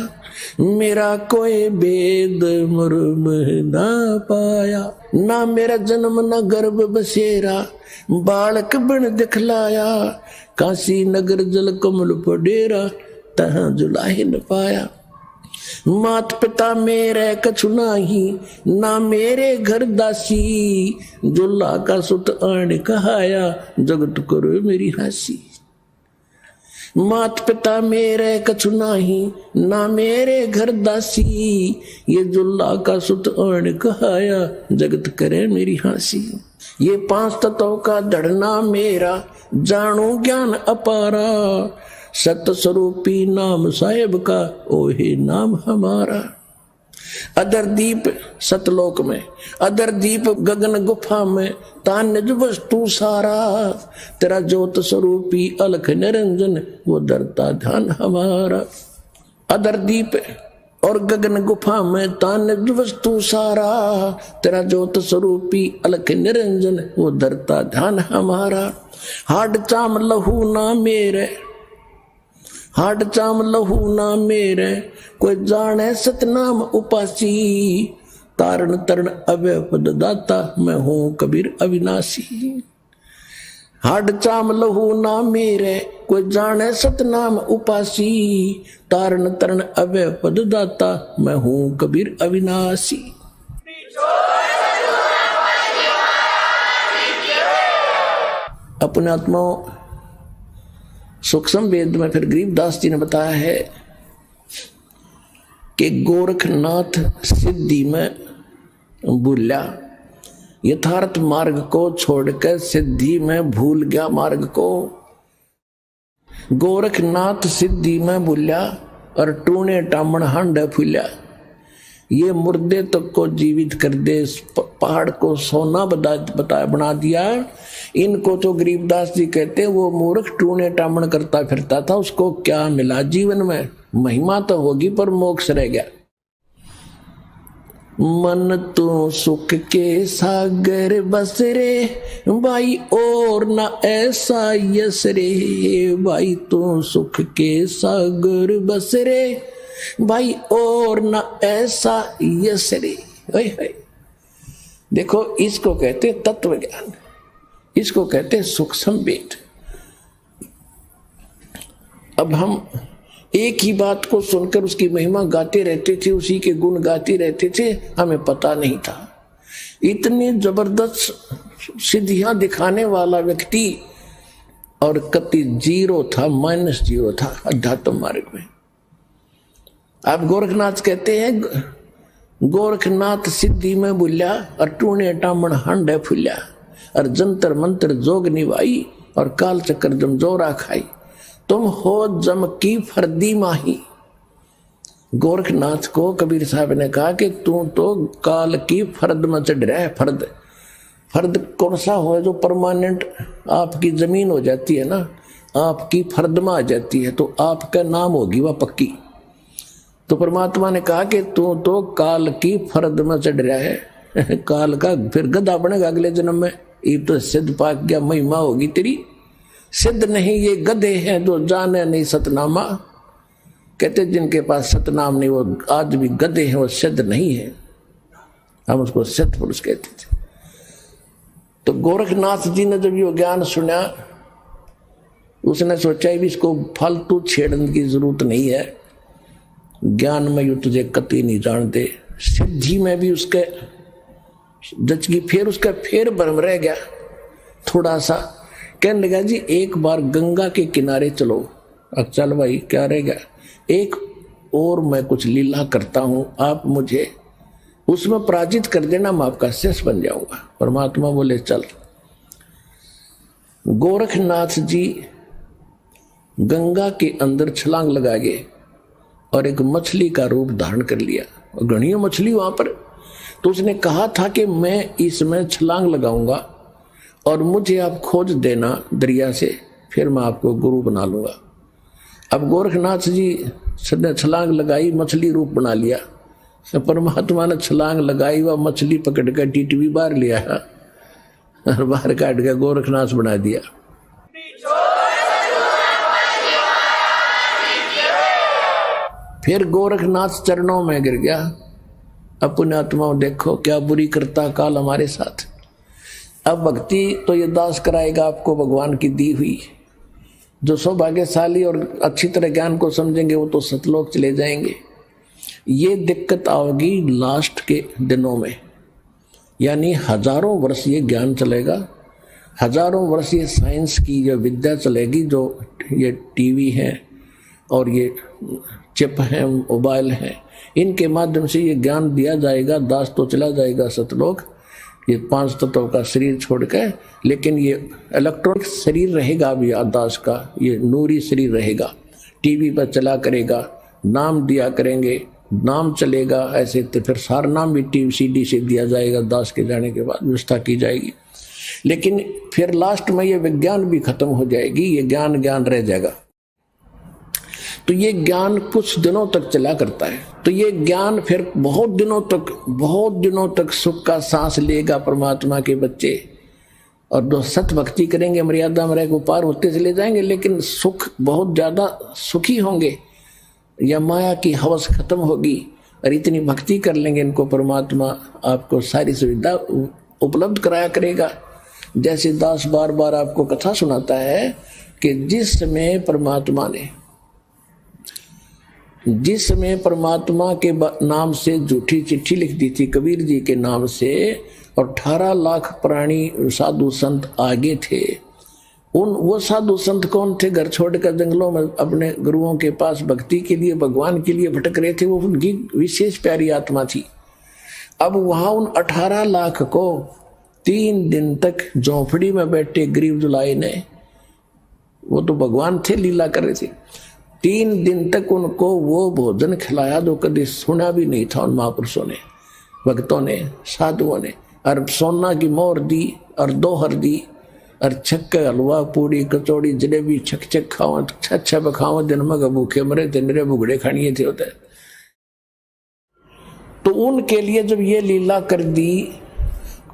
[SPEAKER 1] मेरा कोई भेद मर्म ना पाया। ना मेरा जन्म ना गर्भ बसेरा, बालक बन दिखलाया। काशी नगर जल कमल पडेरा, तहाँ जुलाही न पाया। मात पिता मेरे कछु नाही, ना मेरे घर दासी। जुल्ला का सुत आण कहाया, जगत करो मेरी हासी। मात पिता मेरे कछु नाही, ना मेरे घर दासी। ये जुल्ला का सुत आण कहाया, जगत करे मेरी हासी। ये 5 तत्वों का धड़ना मेरा, जानो ज्ञान अपारा। सत स्वरूपी नाम साहेब का, ओहे नाम हमारा। अदर दीप सतलोक में, अदर दीप गगन गुफा में, तान निज वस्तु सारा। तेरा ज्योत स्वरूपी अलख निरंजन, वो धरता ध्यान हमारा। अदर दीप और गगन गुफा में, तान निज वस्तु सारा। तेरा ज्योत स्वरूपी अलख निरंजन, वो धरता ध्यान हमारा। हाड चाम लहू ना मेरे, हाड चाम लहू ना मेरे, कोई जाने सतनाम उपासी। तारण तरण अव्यय पद दाता, मैं हूं कबीर अविनाशी। हाड चाम लहू ना मेरे कोई जाने सतनाम उपासी, तारण तरण अवय पद दाता मैं हूं कबीर अविनाशी। अपने आत्माओं सूक्ष्म वेद में फिर गरीबदास जी ने बताया है कि गोरखनाथ सिद्धि में भूला, यथार्थ मार्ग को छोड़कर सिद्धि में भूल गया मार्ग को। गोरखनाथ सिद्धि में भूला और टूने टामण हांडे फूला। ये मुर्दे तक को जीवित कर दे, पहाड़ को सोना बना दिया। इनको तो गरीबदास जी कहते वो मूर्ख टूने टामण करता फिरता था, उसको क्या मिला जीवन में? महिमा तो होगी पर मोक्ष रह गया। मन तो सुख के सागर बस रे भाई और ना ऐसा यस रे, भाई तो सुख के सागर बस रे भाई और ना ऐसा यस रे। देखो इसको कहते तत्व ज्ञान, इसको कहते सूक्ष्म वेद। अब हम एक ही बात को सुनकर उसकी महिमा गाते रहते थे, उसी के गुण गाते रहते थे, हमें पता नहीं था। इतनी जबरदस्त सिद्धियां दिखाने वाला व्यक्ति और कति जीरो था, -0 था अध्यात्म मार्ग में। आप गोरखनाथ कहते हैं गोरखनाथ सिद्धि में भूल्या और टूने टामण हांडे फूल्या, और जंतर मंत्र जोग निभाई और काल चक्कर जम जोरा खाई, तुम हो जम की फर्दी माही। गोरखनाथ को कबीर साहब ने कहा कि तू तो काल की फर्द में चढ़ रहा है। फर्द फर्द कौन सा हो जो परमानेंट आपकी जमीन हो जाती है ना, आपकी फर्द में आ जाती है तो आपका नाम होगी वह पक्की। तो परमात्मा ने कहा कि तू तो काल की फर्द में चढ़ रहा है, काल का फिर गधा बनेगा अगले जन्म में। ये तो सिद्ध पाक गया, महिमा होगी तेरी। सिद्ध नहीं ये गधे हैं जो जाने नहीं सतनामा। कहते जिनके पास सतनाम नहीं वो आज भी गधे हैं, वो सिद्ध नहीं है। हम उसको सिद्ध पुरुष कहते थे। तो गोरखनाथ जी ने जब ये ज्ञान सुना, उसने सोचा भी इसको फालतू छेड़ने की जरूरत नहीं है, ज्ञान में यू तुझे कति नहीं जानते। सिद्धि में भी उसके जचगी, फिर उसका फिर भ्रम रह गया थोड़ा सा। कहने लगा जी एक बार गंगा के किनारे चलो। अब चल भाई क्या रह गया, एक और मैं कुछ लीला करता हूं, आप मुझे उसमें पराजित कर देना, मैं आपका शिष्य बन जाऊंगा। परमात्मा बोले चल। गोरखनाथ जी गंगा के अंदर छलांग लगा गए और एक मछली का रूप धारण कर लिया, और घनी मछली वहां पर। तो उसने कहा था कि मैं इसमें छलांग लगाऊंगा और मुझे आप खोज देना दरिया से, फिर मैं आपको गुरु बना लूंगा। अब गोरखनाथ जी ने छलांग लगाई, मछली रूप बना लिया। परमात्मा ने छलांग लगाई, वह मछली पकड़ कर टीटवी बाहर लिया और बाहर काट के गोरखनाथ बना दिया। फिर गोरखनाथ चरणों में गिर गया। अपने आत्माओं देखो क्या बुरी करता काल हमारे साथ। अब भक्ति तो ये दास कराएगा आपको भगवान की दी हुई। जो सौभाग्यशाली और अच्छी तरह ज्ञान को समझेंगे वो तो सतलोक चले जाएंगे। ये दिक्कत आओगी लास्ट के दिनों में, यानी हजारों वर्ष ये ज्ञान चलेगा, हजारों वर्ष ये साइंस की जो विद्या चलेगी, जो ये टीवी है और ये चिप है, मोबाइल है, इनके माध्यम से ये ज्ञान दिया जाएगा। दास तो चला जाएगा सतलोक, ये 5 तत्वों का शरीर छोड़ के, लेकिन ये इलेक्ट्रॉनिक शरीर रहेगा अभी दास का, ये नूरी शरीर रहेगा। टीवी पर चला करेगा, नाम दिया करेंगे, नाम चलेगा ऐसे। तो फिर सारा नाम भी टीवी CD से दिया जाएगा, दास के जाने के बाद व्यवस्था की जाएगी। लेकिन फिर लास्ट में ये विज्ञान भी खत्म हो जाएगी, ये ज्ञान रह जाएगा। तो ये ज्ञान कुछ दिनों तक चला करता है। तो ये ज्ञान फिर बहुत दिनों तक सुख का सांस लेगा परमात्मा के बच्चे। और जो सत भक्ति करेंगे मर्यादा में रहकर पार होते चले जाएंगे, लेकिन सुख बहुत ज्यादा सुखी होंगे या माया की हवस खत्म होगी। और इतनी भक्ति कर लेंगे इनको परमात्मा आपको सारी सुविधा उपलब्ध कराया करेगा। जैसे दास बार बार आपको कथा सुनाता है कि जिस समय परमात्मा के नाम से झूठी चिट्ठी लिख दी थी कबीर जी के नाम से, और 18 लाख प्राणी साधु संत आगे थे। वो साधु संत कौन थे? घर छोड़कर जंगलों में अपने गुरुओं के पास भक्ति के लिए, भगवान के लिए भटक रहे थे। वो उनकी विशेष प्यारी आत्मा थी। अब वहां उन 18 लाख को 3 दिन तक झोंपड़ी में बैठे गरीब जुलाई ने, वो तो भगवान थे, लीला कर रहे थे, 3 दिन तक उनको वो भोजन खिलाया जो कभी सुना भी नहीं था उन महापुरुषों ने, भक्तों ने, साधुओं ने। और सोना की मोहर दी और 2 हरदी और छक्के हलवा पूड़ी कचौड़ी जलेबी छक छक खाओ छा बखाओ जन्म का भूखे मरे थे मेरे भुगड़े खानिए थे होते। तो उनके लिए जब ये लीला कर दी,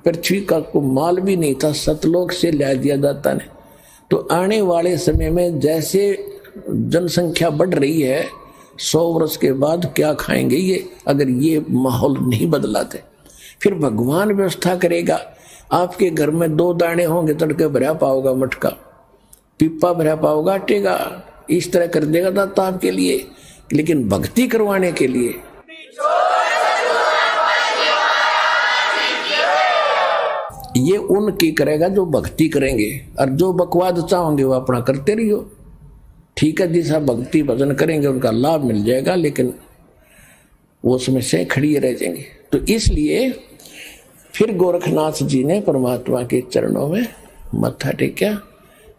[SPEAKER 1] पृथ्वी का को माल भी नहीं था, सतलोक से ला दिया जाता ने। तो आने वाले समय में जैसे जनसंख्या बढ़ रही है, 100 वर्ष के बाद क्या खाएंगे ये, अगर ये माहौल नहीं बदलाते। फिर भगवान व्यवस्था करेगा। आपके घर में 2 दाने होंगे, तड़के भरा पाओगा मटका, पिप्पा भरा पाओगा आटेगा, इस तरह कर देगा दाता आपके लिए। लेकिन भक्ति करवाने के लिए ये उनकी करेगा जो भक्ति करेंगे, और जो बकवाद चाहोगे वो अपना करते रहियो। ठीक है, जैसा भक्ति भजन करेंगे उनका लाभ मिल जाएगा, लेकिन वो उसमें से खड़ी रह जाएंगे। तो इसलिए फिर गोरखनाथ जी ने परमात्मा के चरणों में मत्था टेका,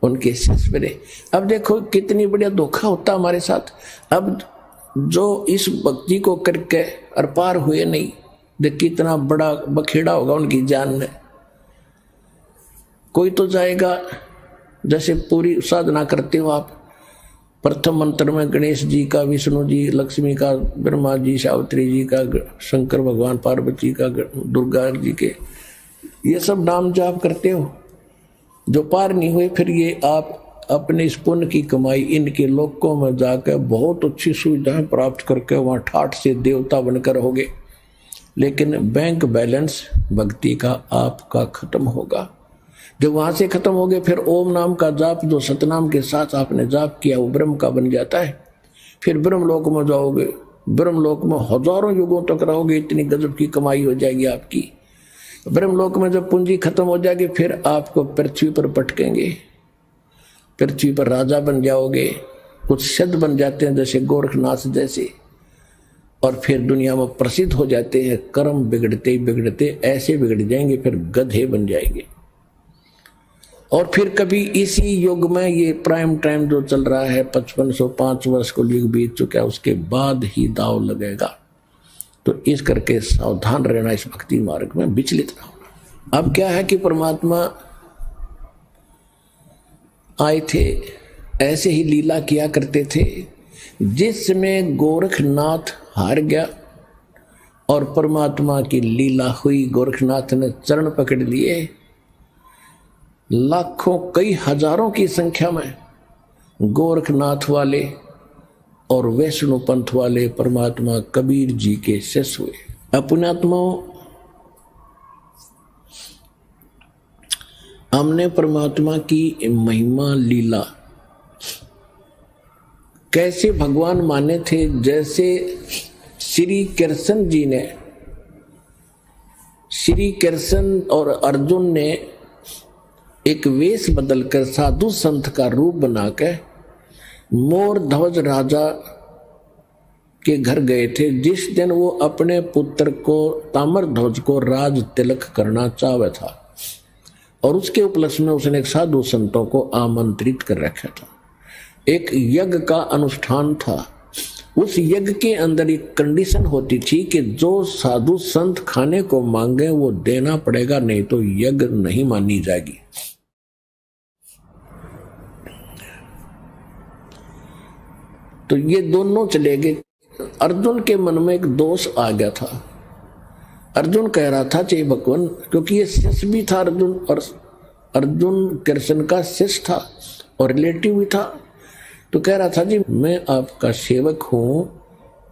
[SPEAKER 1] उनके शीश पे। अब देखो कितनी बढ़िया धोखा होता हमारे साथ। अब जो इस भक्ति को करके और पार हुए नहीं, देख कितना बड़ा बखेड़ा होगा उनकी जान में। कोई तो जाएगा, जैसे पूरी साधना करते हो आप, प्रथम मंत्र में गणेश जी का, विष्णु जी, लक्ष्मी का, ब्रह्मा जी, सावित्री जी का, शंकर भगवान, पार्वती का, दुर्गा जी के, ये सब नाम जाप करते हो। जो पार नहीं हुए, फिर ये आप अपने इस पुण्य की कमाई इनके लोकों में जाकर बहुत अच्छी सुविधाएं प्राप्त करके वहाँ ठाठ से देवता बनकर रहोगे। लेकिन बैंक बैलेंस भक्ति का आपका खत्म होगा। जब वहां से खत्म हो गए, फिर ओम नाम का जाप जो सतनाम के साथ आपने जाप किया वो ब्रह्म का बन जाता है। फिर ब्रह्मलोक में जाओगे, ब्रह्मलोक में हजारों युगों तक रहोगे, इतनी गजब की कमाई हो जाएगी आपकी। ब्रह्मलोक में जब पूंजी खत्म हो जाएगी, फिर आपको पृथ्वी पर पटकेंगे, पृथ्वी पर राजा बन जाओगे। कुछ सिद्ध बन जाते हैं जैसे गोरखनाथ जैसे, और फिर दुनिया में प्रसिद्ध हो जाते हैं। कर्म बिगड़ते बिगड़ते ऐसे बिगड़ जाएंगे, फिर गधे बन जाएंगे। और फिर कभी इसी युग में, ये प्राइम टाइम जो चल रहा है, 5505 वर्ष को युग बीत चुका है, उसके बाद ही दाव लगेगा। तो इस करके सावधान रहना, इस भक्ति मार्ग में विचलित ना होना। अब क्या है कि परमात्मा आए थे, ऐसे ही लीला किया करते थे। जिसमें गोरखनाथ हार गया और परमात्मा की लीला हुई, गोरखनाथ ने चरण पकड़ लिए, लाखों कई हजारों की संख्या में गोरखनाथ वाले और वैष्णो पंथ वाले परमात्मा कबीर जी के शिष्य हुए। अपनात्माओं, हमने परमात्मा की महिमा लीला कैसे भगवान माने थे। जैसे श्री कृष्ण जी ने, श्री कृष्ण और अर्जुन ने एक वेश बदलकर साधु संत का रूप बनाकर मोर ध्वज राजा के घर गए थे। जिस दिन वो अपने पुत्र को, ताम्र ध्वज को राज तिलक करना चाहता था, और उसके उपलक्ष्य में उसने एक साधु संतों को आमंत्रित कर रखा था। एक यज्ञ का अनुष्ठान था। उस यज्ञ के अंदर एक कंडीशन होती थी कि जो साधु संत खाने को मांगे वो देना पड़ेगा, नहीं तो यज्ञ नहीं मानी जाएगी। तो ये दोनों चले गए। अर्जुन के मन में एक दोष आ गया था। अर्जुन कह रहा था चाहिए भगवान, क्योंकि ये शिष्य भी था अर्जुन, और अर्जुन कृष्ण का शिष्य था और रिलेटिव भी था। तो कह रहा था जी मैं आपका सेवक हूं,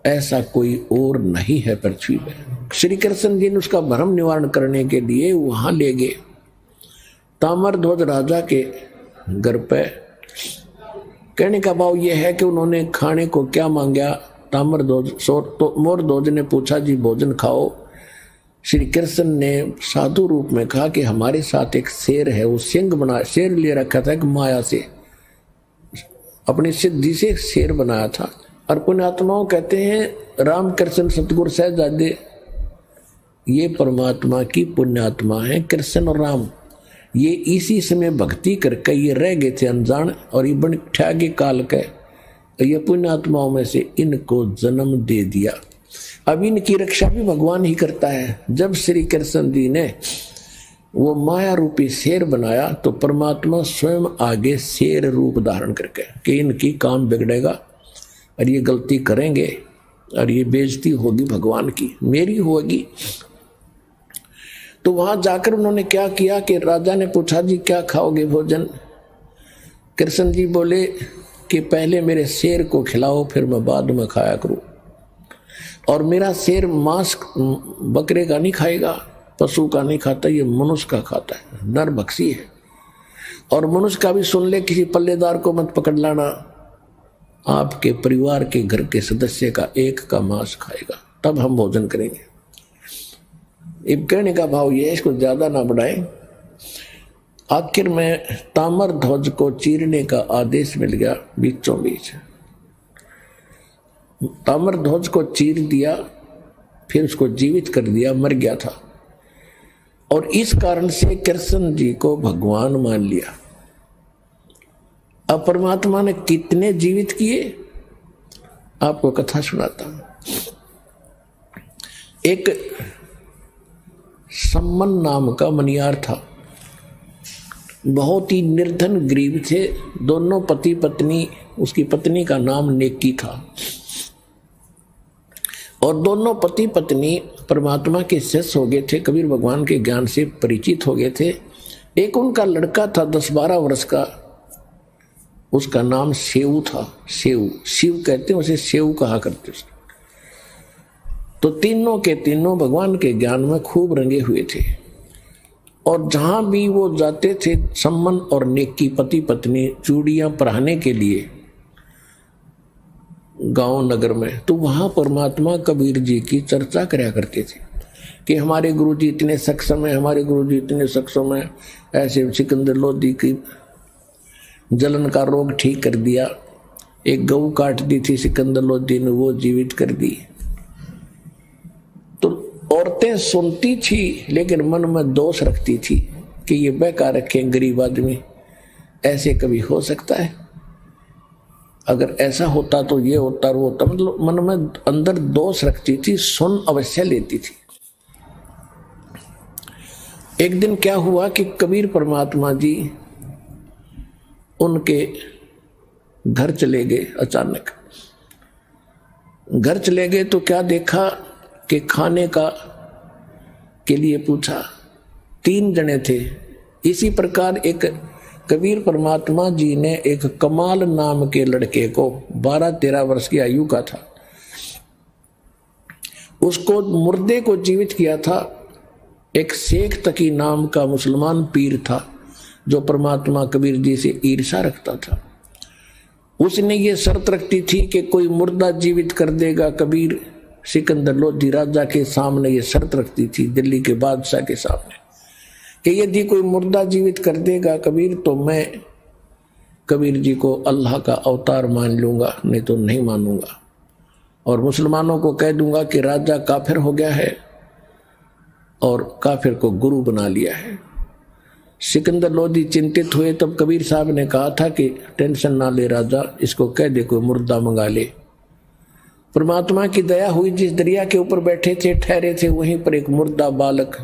[SPEAKER 1] ऐसा कोई और नहीं है पृथ्वी पर। श्री कृष्ण जी ने उसका भ्रम निवारण करने के लिए वहां ले गए ताम्रध्वज राजा के घर पे कहने का भाव यह है कि उन्होंने खाने को क्या मांगा। ताम्रध्वज तो मोरध्वज ने पूछा जी भोजन खाओ। श्री कृष्ण ने साधु रूप में कहा कि हमारे साथ एक शेर है, वो सिंह बना शेर ले रखा था, एक माया से अपनी सिद्धि से शेर बनाया था। और पुण्यात्माओं कहते हैं रामकृष्ण सतगुरु सहजादे ये परमात्मा की पुण्यात्मा है। कृष्ण और राम ये इसी समय भक्ति करके ये रह गए थे अनजान, और ये बन ठगे काल के ये पुण्यात्माओं में से इनको जन्म दे दिया। अब इनकी रक्षा भी भगवान ही करता है। जब श्री कृष्ण जी ने वो माया रूपी शेर बनाया तो परमात्मा स्वयं आगे शेर रूप धारण करके कि इनकी काम बिगड़ेगा और ये गलती करेंगे और ये बेइज्जती होगी भगवान की, मेरी होगी। तो वहां जाकर उन्होंने क्या किया कि राजा ने पूछा जी क्या खाओगे भोजन। कृष्ण जी बोले कि पहले मेरे शेर को खिलाओ, फिर मैं बाद में खाया करूं। और मेरा शेर मांस बकरे का नहीं खाएगा, पशु का नहीं खाता, ये मनुष्य का खाता है, नरभक्षी है। और मनुष्य का भी सुन ले, किसी पल्लेदार को मत पकड़ लाना, आपके परिवार के घर के सदस्य का एक का मांस खाएगा, तब हम भोजन करेंगे। अब कहने का भाव ये है, इसको ज्यादा ना बढ़ाएं। आखिर में ताम्रध्वज को चीरने का आदेश मिल गया बीचों बीच। ताम्रध्वज को चीर दिया, फिर उसको जीवित कर दिया, मर गया था। और इस कारण से कृष्ण जी को भगवान मान लिया। अब परमात्मा ने कितने जीवित किए आपको कथा सुनाता हूं। एक सम्मन नाम का मनियार था, बहुत ही निर्धन गरीब थे। दोनों पति पत्नी, उसकी पत्नी का नाम नेकी था और दोनों पति पत्नी परमात्मा के शिष्य हो गए थे, कबीर भगवान के ज्ञान से परिचित हो गए थे। एक उनका लड़का था 10-12 वर्ष का, उसका नाम सेऊ था। सेऊ, शिव कहते हैं उसे, सेऊ कहा करते उसको। तो तीनों के तीनों भगवान के ज्ञान में खूब रंगे हुए थे और जहां भी वो जाते थे सम्मन और नेकी पति पत्नी चूड़ियां पहनाने के लिए गांव नगर में, तो वहां परमात्मा कबीर जी की चर्चा करया करते थे कि हमारे गुरु जी इतने सक्षम है, हमारे गुरु जी इतने सक्षम है। ऐसे सिकंदर लोधी की जलन का रोग ठीक कर दिया, एक गऊ काट दी थी सिकंदर लोधी ने, वो जीवित कर दी। तो औरतें सुनती थी लेकिन मन में दोष रखती थी कि ये बेकार रखे गरीब आदमी, ऐसे कभी हो सकता है? अगर ऐसा होता तो ये होता वो होता, मतलब मन में अंदर दोष रखती थी, सुन अवश्य लेती थी। एक दिन क्या हुआ कि कबीर परमात्मा जी उनके घर चले गए। अचानक घर चले गए तो क्या देखा कि खाने का के लिए पूछा, 3 जने थे। इसी प्रकार एक कबीर परमात्मा जी ने एक कमाल नाम के लड़के को, 12-13 वर्ष की आयु का था, उसको मुर्दे को जीवित किया था। एक शेख तकी नाम का मुसलमान पीर था जो परमात्मा कबीर जी से ईर्षा रखता था। उसने ये शर्त रखती थी कि कोई मुर्दा जीवित कर देगा कबीर। सिकंदर लोधी राजा के सामने ये शर्त रखती थी, दिल्ली के बादशाह के सामने, कि यदि कोई मुर्दा जीवित कर देगा कबीर तो मैं कबीर जी को अल्लाह का अवतार मान लूंगा, नहीं तो नहीं मानूंगा। और मुसलमानों को कह दूंगा कि राजा काफिर हो गया है और काफिर को गुरु बना लिया है। सिकंदर लोधी चिंतित हुए, तब कबीर साहब ने कहा था कि टेंशन ना ले राजा, इसको कह दे कोई मुर्दा मंगा ले। परमात्मा की दया हुई, जिस दरिया के ऊपर बैठे थे ठहरे थे वहीं पर एक मुर्दा बालक,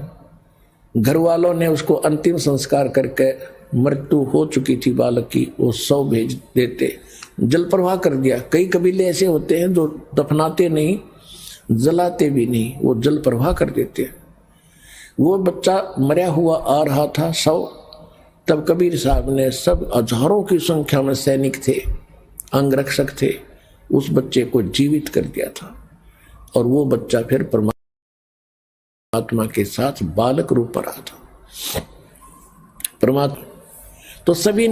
[SPEAKER 1] घर वालों ने उसको अंतिम संस्कार करके, मृत्यु हो चुकी थी बालक की, वो 100 भेज देते, जल प्रवाह कर दिया। कई कबीले ऐसे होते हैं जो दफनाते नहीं, जलाते भी नहीं, वो जल प्रवाह कर देते हैं। वो बच्चा मरा हुआ आ रहा था 100, तब कबीर साहब ने, सब हजारों की संख्या में सैनिक थे, अंगरक्षक थे, उस बच्चे को जीवित कर दिया था। और वो बच्चा फिर परमात्मा के साथ बालक रूप पर आ था। परमात्मा। तो सभी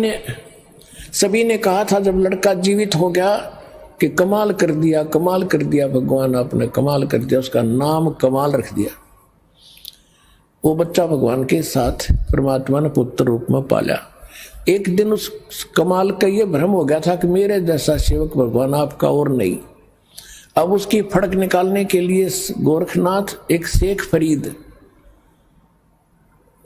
[SPEAKER 1] ने कहा था जब लड़का जीवित हो गया कि कमाल कर दिया, कमाल कर दिया, भगवान आपने कमाल कर दिया, उसका नाम कमाल रख दिया। वो बच्चा भगवान के साथ परमात्मा ने पुत्र रूप में पाला। एक दिन उस कमाल का ये भ्रम हो गया था कि मेरे जैसा सेवक भगवान आपका और नहीं। अब उसकी फड़क निकालने के लिए गोरखनाथ एक शेख फरीद,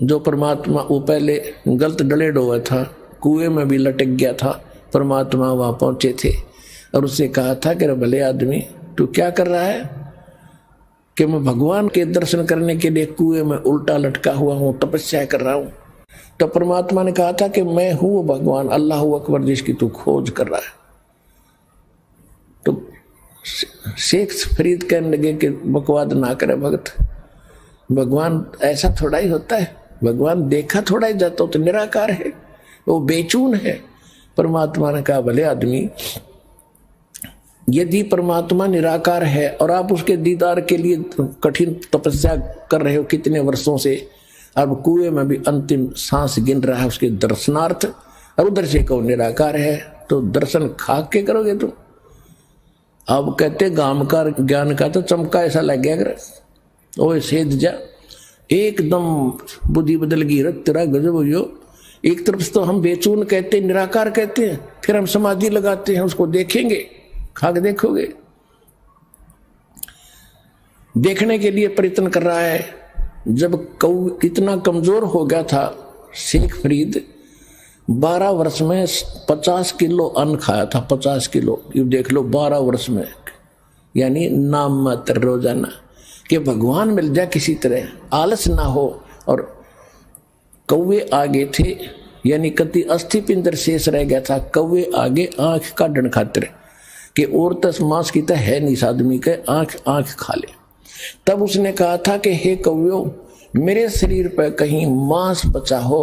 [SPEAKER 1] जो परमात्मा वो पहले गलत डले डोवा था, कुएं में भी लटक गया था, परमात्मा वहां पहुंचे थे और उससे कहा था कि भले आदमी तू क्या कर रहा है, कि मैं भगवान के दर्शन करने के लिए कुएं में उल्टा लटका हुआ हूं, तपस्या कर रहा हूं। तो परमात्मा ने कहा था कि मैं हूं वो भगवान, अल्लाह अकबर, जिसकी तू खोज कर रहा है। तो शेख फरीद कहने लगे कि बकवाद ना करे भगत, भगवान ऐसा थोड़ा ही होता है, भगवान देखा थोड़ा ही जाता हो, तो निराकार है, वो बेचून है। परमात्मा ने कहा भले आदमी, यदि परमात्मा निराकार है और आप उसके दीदार के लिए कठिन तपस्या कर रहे हो कितने वर्षों से, अब कुएं में भी अंतिम सांस गिन रहा है उसके दर्शनार्थ, और उधर से कहो निराकार है, तो दर्शन खा के करोगे तुम। अब कहते गाम का ज्ञान का तो चमका ऐसा लग गया, अगर ओ सेध जा, एकदम बुद्धि बदल गई, रत तेरा गजब हो। एक तरफ तो हम बेचून कहते, निराकार कहते हैं, फिर हम समाधि लगाते हैं, उसको देखेंगे, खा के देखोगे, देखने के लिए प्रयत्न कर रहा है। जब कौ इतना कमजोर हो गया था शेख फरीद, 12 वर्ष में 50 किलो अन्न खाया था, 50 किलो, ये देख लो 12 वर्ष में, यानी नाम मात्र रोजाना, कि भगवान मिल जाए किसी तरह, आलस ना हो। और कौवे आगे थे, यानी कति अस्थि पिंजर शेष रह गया था, कौवे आगे आंख का डन खातिर, कि और तस मांस की तो है नहीं आदमी के, आंख खा ले। तब उसने कहा था कि हे कौव्यो, मेरे शरीर पर कहीं मांस बचा हो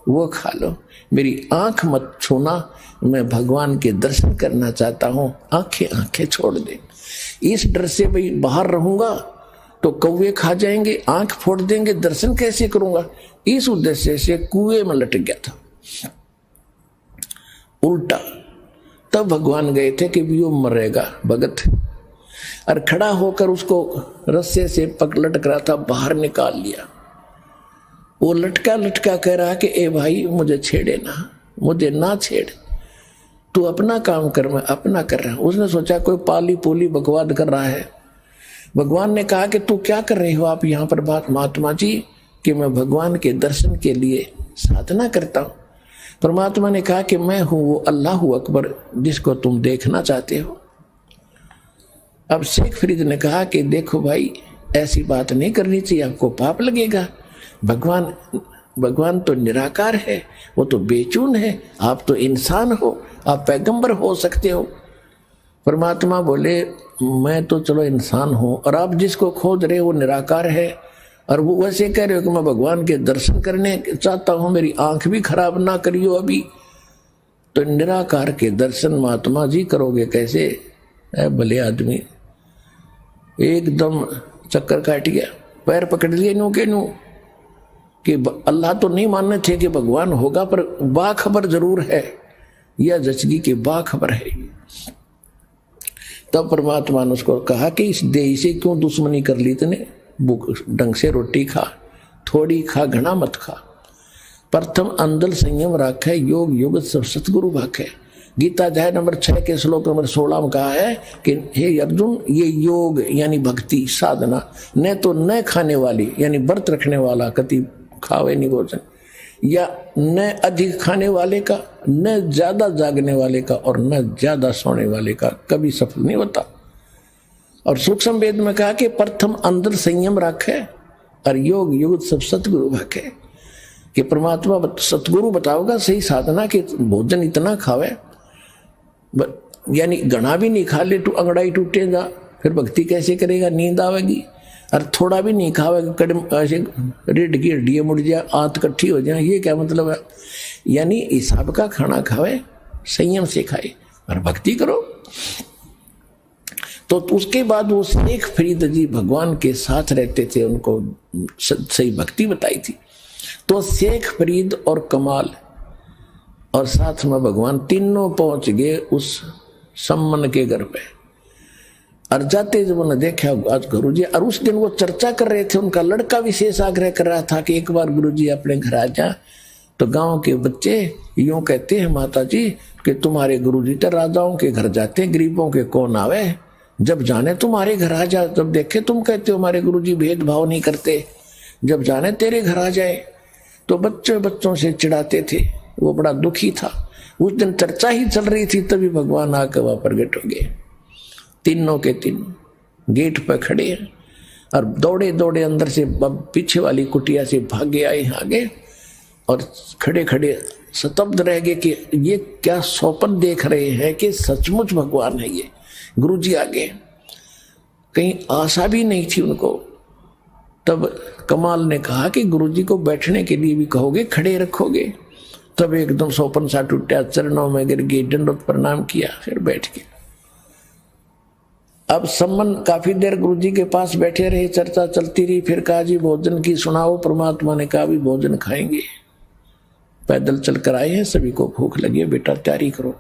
[SPEAKER 1] वो खा लो, मेरी आंख मत छूना, मैं भगवान के दर्शन करना चाहता हूं, आंखें छोड़ दे। इस डर से भाई बाहर रहूंगा तो कौवे खा जाएंगे, आंख फोड़ देंगे, दर्शन कैसे करूंगा, इस उद्देश्य से कुएं में लटक गया था उल्टा। तब भगवान गए थे कि वो मरेगा भगत, और खड़ा होकर उसको रस्से से लटक रहा था, बाहर निकाल लिया। वो लटका कह रहा कि ए भाई मुझे छेड़े ना, मुझे ना छेड़, तू अपना काम कर, मैं अपना कर रहा हूं। उसने सोचा कोई पाली पोली बकवाद कर रहा है। भगवान ने कहा कि तू क्या कर रहे हो आप यहाँ पर बात महात्मा जी, कि मैं भगवान के दर्शन के लिए साधना करता हूं। परमात्मा ने कहा कि मैं हूं वो अल्लाह अकबर जिसको तुम देखना चाहते हो। अब शेख फरीद ने कहा कि देखो भाई, ऐसी बात नहीं करनी चाहिए, आपको पाप लगेगा। भगवान तो निराकार है, वो तो बेचून है, आप तो इंसान हो, आप पैगंबर हो सकते हो। परमात्मा बोले मैं तो चलो इंसान हूं, और आप जिसको खोज रहे हो वो निराकार है, और वो वैसे कह रहे हो कि मैं भगवान के दर्शन करने चाहता हूं, मेरी आंख भी खराब ना करियो अभी। तो निराकार के दर्शन महात्मा जी करोगे कैसे? भले आदमी एकदम चक्कर काट गया, पैर पकड़ लिए नू के नू, कि अल्लाह तो नहीं मानने थे कि भगवान होगा, पर बाखबर जरूर है, यह जचगी की बाखबर है। तब परमात्मा ने उसको कहा कि इस देही से क्यों दुश्मनी कर ली तूने, ढंग से रोटी खा, थोड़ी खा, घना मत खा। प्रथम अंदल संयम राखे, योग युगत सब सतगुरु भाखे। गीता अध्याय नंबर 6 के श्लोक नंबर 16 में कहा है कि हे अर्जुन, ये योग यानी भक्ति साधना न तो न खाने वाली यानी व्रत रखने वाला कति खावे नहीं भोजन, या न अधिक खाने वाले का, न ज्यादा जागने वाले का, और न ज्यादा सोने वाले का कभी सफल नहीं होता। और सूक्ष्म वेद में कहा कि प्रथम अंदर संयम रखे और योग युग सब सतगुरु भाखे, कि परमात्मा सतगुरु बताओगा सही साधना कि भोजन इतना खावे, यानी घना भी नहीं खा ले तो अंगड़ाई टूटेगा, फिर भक्ति कैसे करेगा, नींद आवेगी। और थोड़ा भी नहीं खावेगा, कदम ऐसे रीढ़ की हड्डियां मुड़ जाए, आंत इकट्ठी हो जाए, ये क्या मतलब है? यानी हिसाब का खाना खावे, संयम से खाए और भक्ति करो। तो उसके बाद वो शेख फरीद जी भगवान के साथ रहते थे, उनको सही भक्ति बताई थी। तो शेख फरीद और कमाल और साथ में भगवान तीनों पहुंच गए उस सम्मन के घर पे। और जाते जब उन्होंने देखा आज गुरुजी, और उस दिन वो चर्चा कर रहे थे, उनका लड़का विशेष आग्रह कर रहा था कि एक बार गुरुजी अपने घर आ जा। तो गांव के बच्चे यूं कहते हैं माता जी कि तुम्हारे गुरुजी तो राजाओं के घर जाते, गरीबों के कौन आवे, जब जाने तुम्हारे घर आ जा। जब देखे तुम कहते हो हमारे गुरुजी भेदभाव नहीं करते, जब जाने तेरे घर आ जाए। तो बच्चों से चिढ़ाते थे, वो बड़ा दुखी था। उस दिन चर्चा ही चल रही थी, तभी भगवान आकर वहां प्रगट हो गए। तीनों के तीनों गेट पर खड़े हैं और दौड़े दौड़े अंदर से पीछे वाली कुटिया से भागे आए आगे, और खड़े खड़े स्तब्ध रह गए कि ये क्या स्वप्न देख रहे हैं कि सचमुच भगवान है ये। गुरुजी आगे, कहीं आशा भी नहीं थी उनको। तब कमाल ने कहा कि गुरुजी को बैठने के लिए भी कहोगे, खड़े रखोगे? तब एकदम स्वप्न सा टूटा, चरणों में गिर गए, दंडवत प्रणाम किया, फिर बैठ गए। अब सम्मन काफी देर गुरुजी के पास बैठे रहे, चर्चा चलती रही। फिर कहा जी भोजन की सुनाओ। परमात्मा ने कहा भी भोजन खाएंगे, पैदल चलकर आए हैं, सभी को भूख लगी है, बेटा तैयारी करो।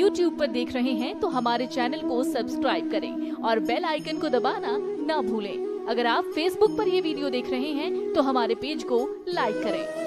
[SPEAKER 2] YouTube पर देख रहे हैं तो हमारे चैनल को सब्सक्राइब करें और बेल आइकन को दबाना ना भूलें। अगर आप Facebook पर यह वीडियो देख रहे हैं तो हमारे पेज को लाइक करें।